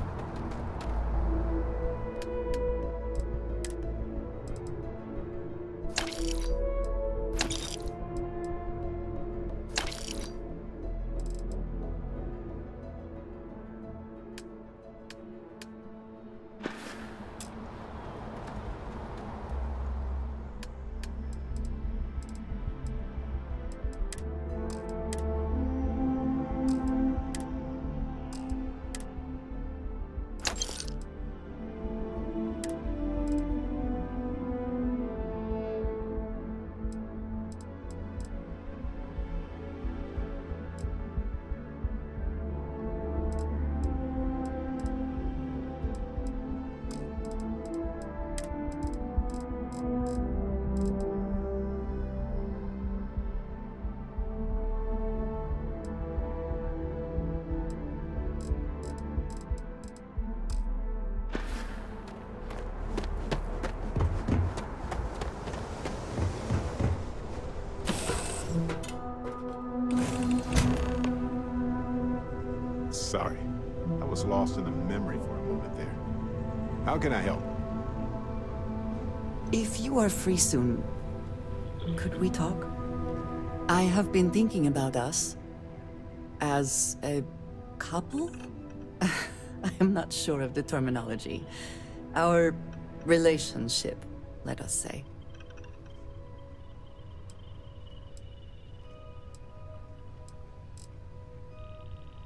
Sorry. I was lost in a memory for a moment there. How can I help? If you are free soon, could we talk? I have been thinking about us as a couple? I am not sure of the terminology. Our relationship, let us say.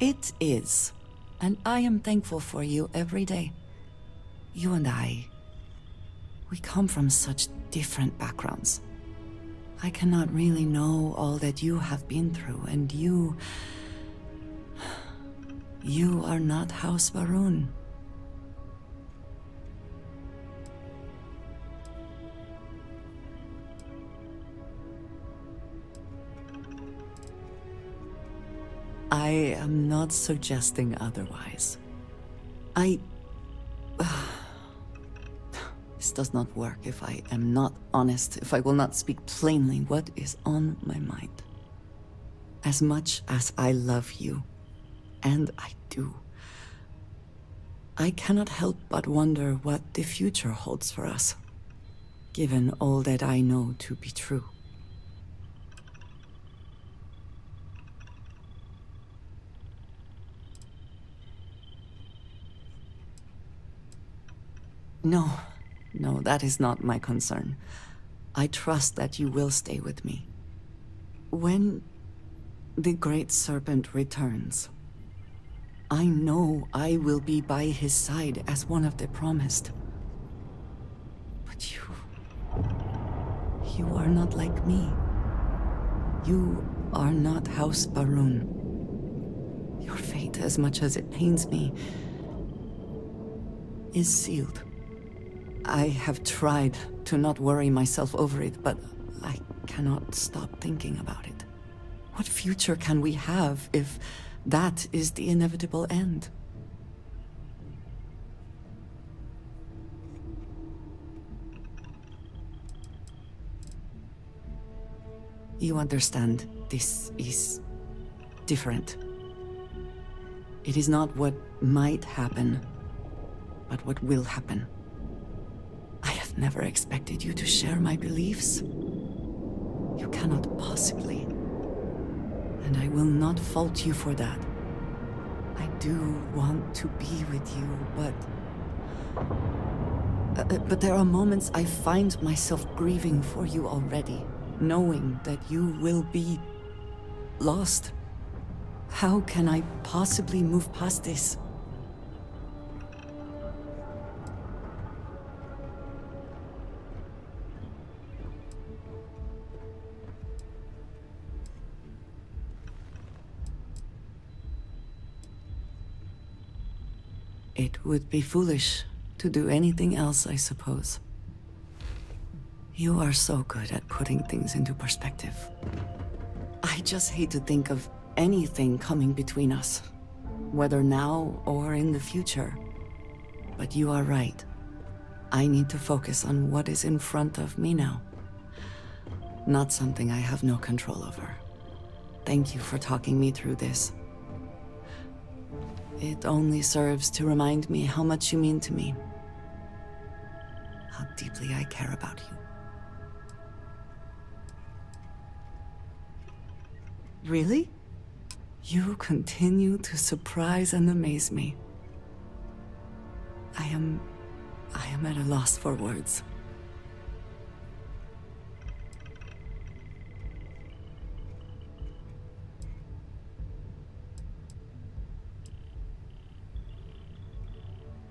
It is, and I am thankful for you every day. You and I, we come from such different backgrounds. I cannot really know all that you have been through, and you are not House Baroon. I am not suggesting otherwise. This does not work if I am not honest, if I will not speak plainly what is on my mind. As much as I love you, and I do, I cannot help but wonder what the future holds for us, given all that I know to be true. No, that is not my concern. I trust that you will stay with me. When the Great Serpent returns, I know I will be by his side as one of the promised. But you are not like me. You are not House Baroon. Your fate, as much as it pains me, is sealed. I have tried to not worry myself over it, but I cannot stop thinking about it. What future can we have if that is the inevitable end? You understand, this is different. It is not what might happen, but what will happen. I have never expected you to share my beliefs. You cannot possibly. And I will not fault you for that. I do want to be with you, but there are moments I find myself grieving for you already, knowing that you will be lost. How can I possibly move past this? It would be foolish to do anything else, I suppose. You are so good at putting things into perspective. I just hate to think of anything coming between us, whether now or in the future. But you are right. I need to focus on what is in front of me now. Not something I have no control over. Thank you for talking me through this. It only serves to remind me how much you mean to me. How deeply I care about you. Really? You continue to surprise and amaze me. I am at a loss for words.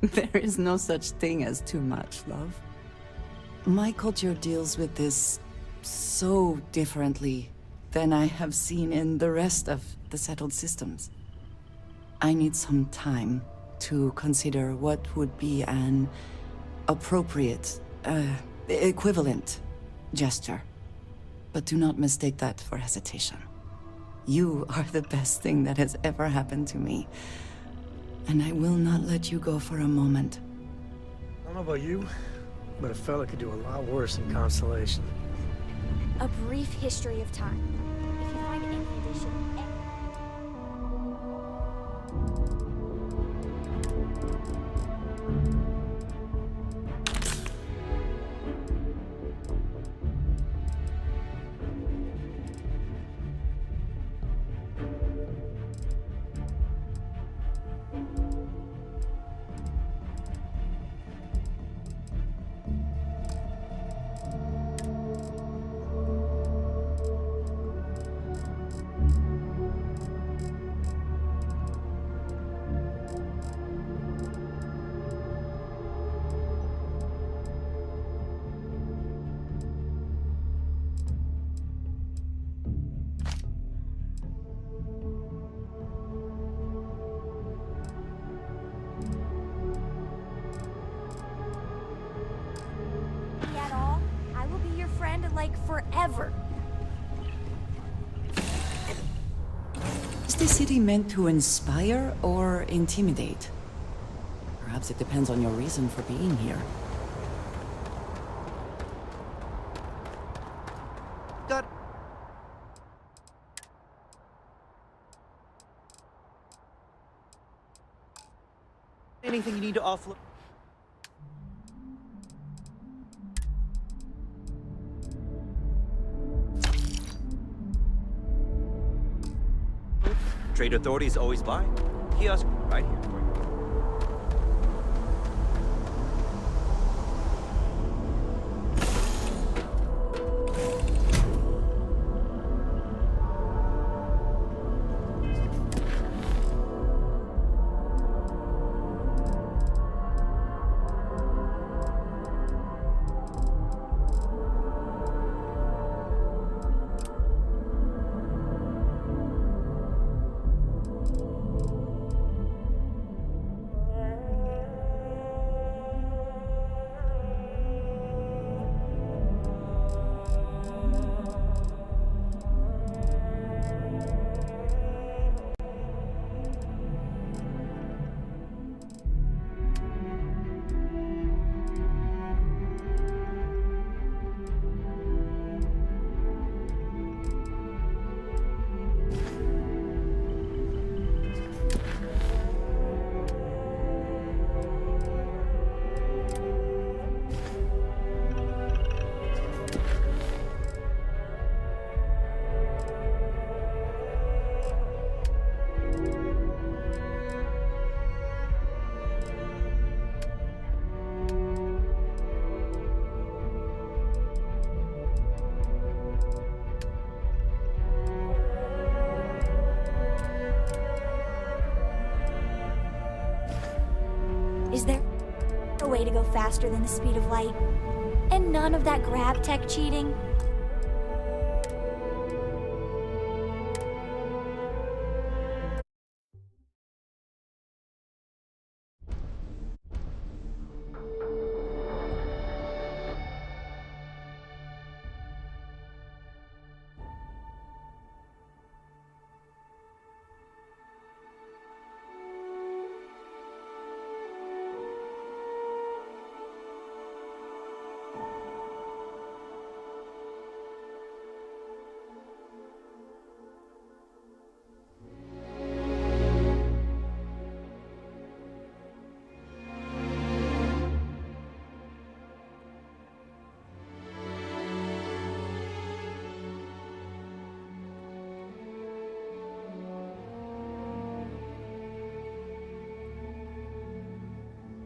There is no such thing as too much, love. My culture deals with this so differently than I have seen in the rest of the settled systems. I need some time to consider what would be an appropriate, equivalent gesture. But do not mistake that for hesitation. You are the best thing that has ever happened to me. And I will not let you go for a moment. I don't know about you, but a fella could do a lot worse than Constellation. A brief history of time. If you find any addition... at all, I will be your friend, like, forever. Is this city meant to inspire or intimidate? Perhaps it depends on your reason for being here. Got anything you need to offload? Trade authorities always buy. Kiosk right here for you. Is there a way to go faster than the speed of light? And none of that grab tech cheating?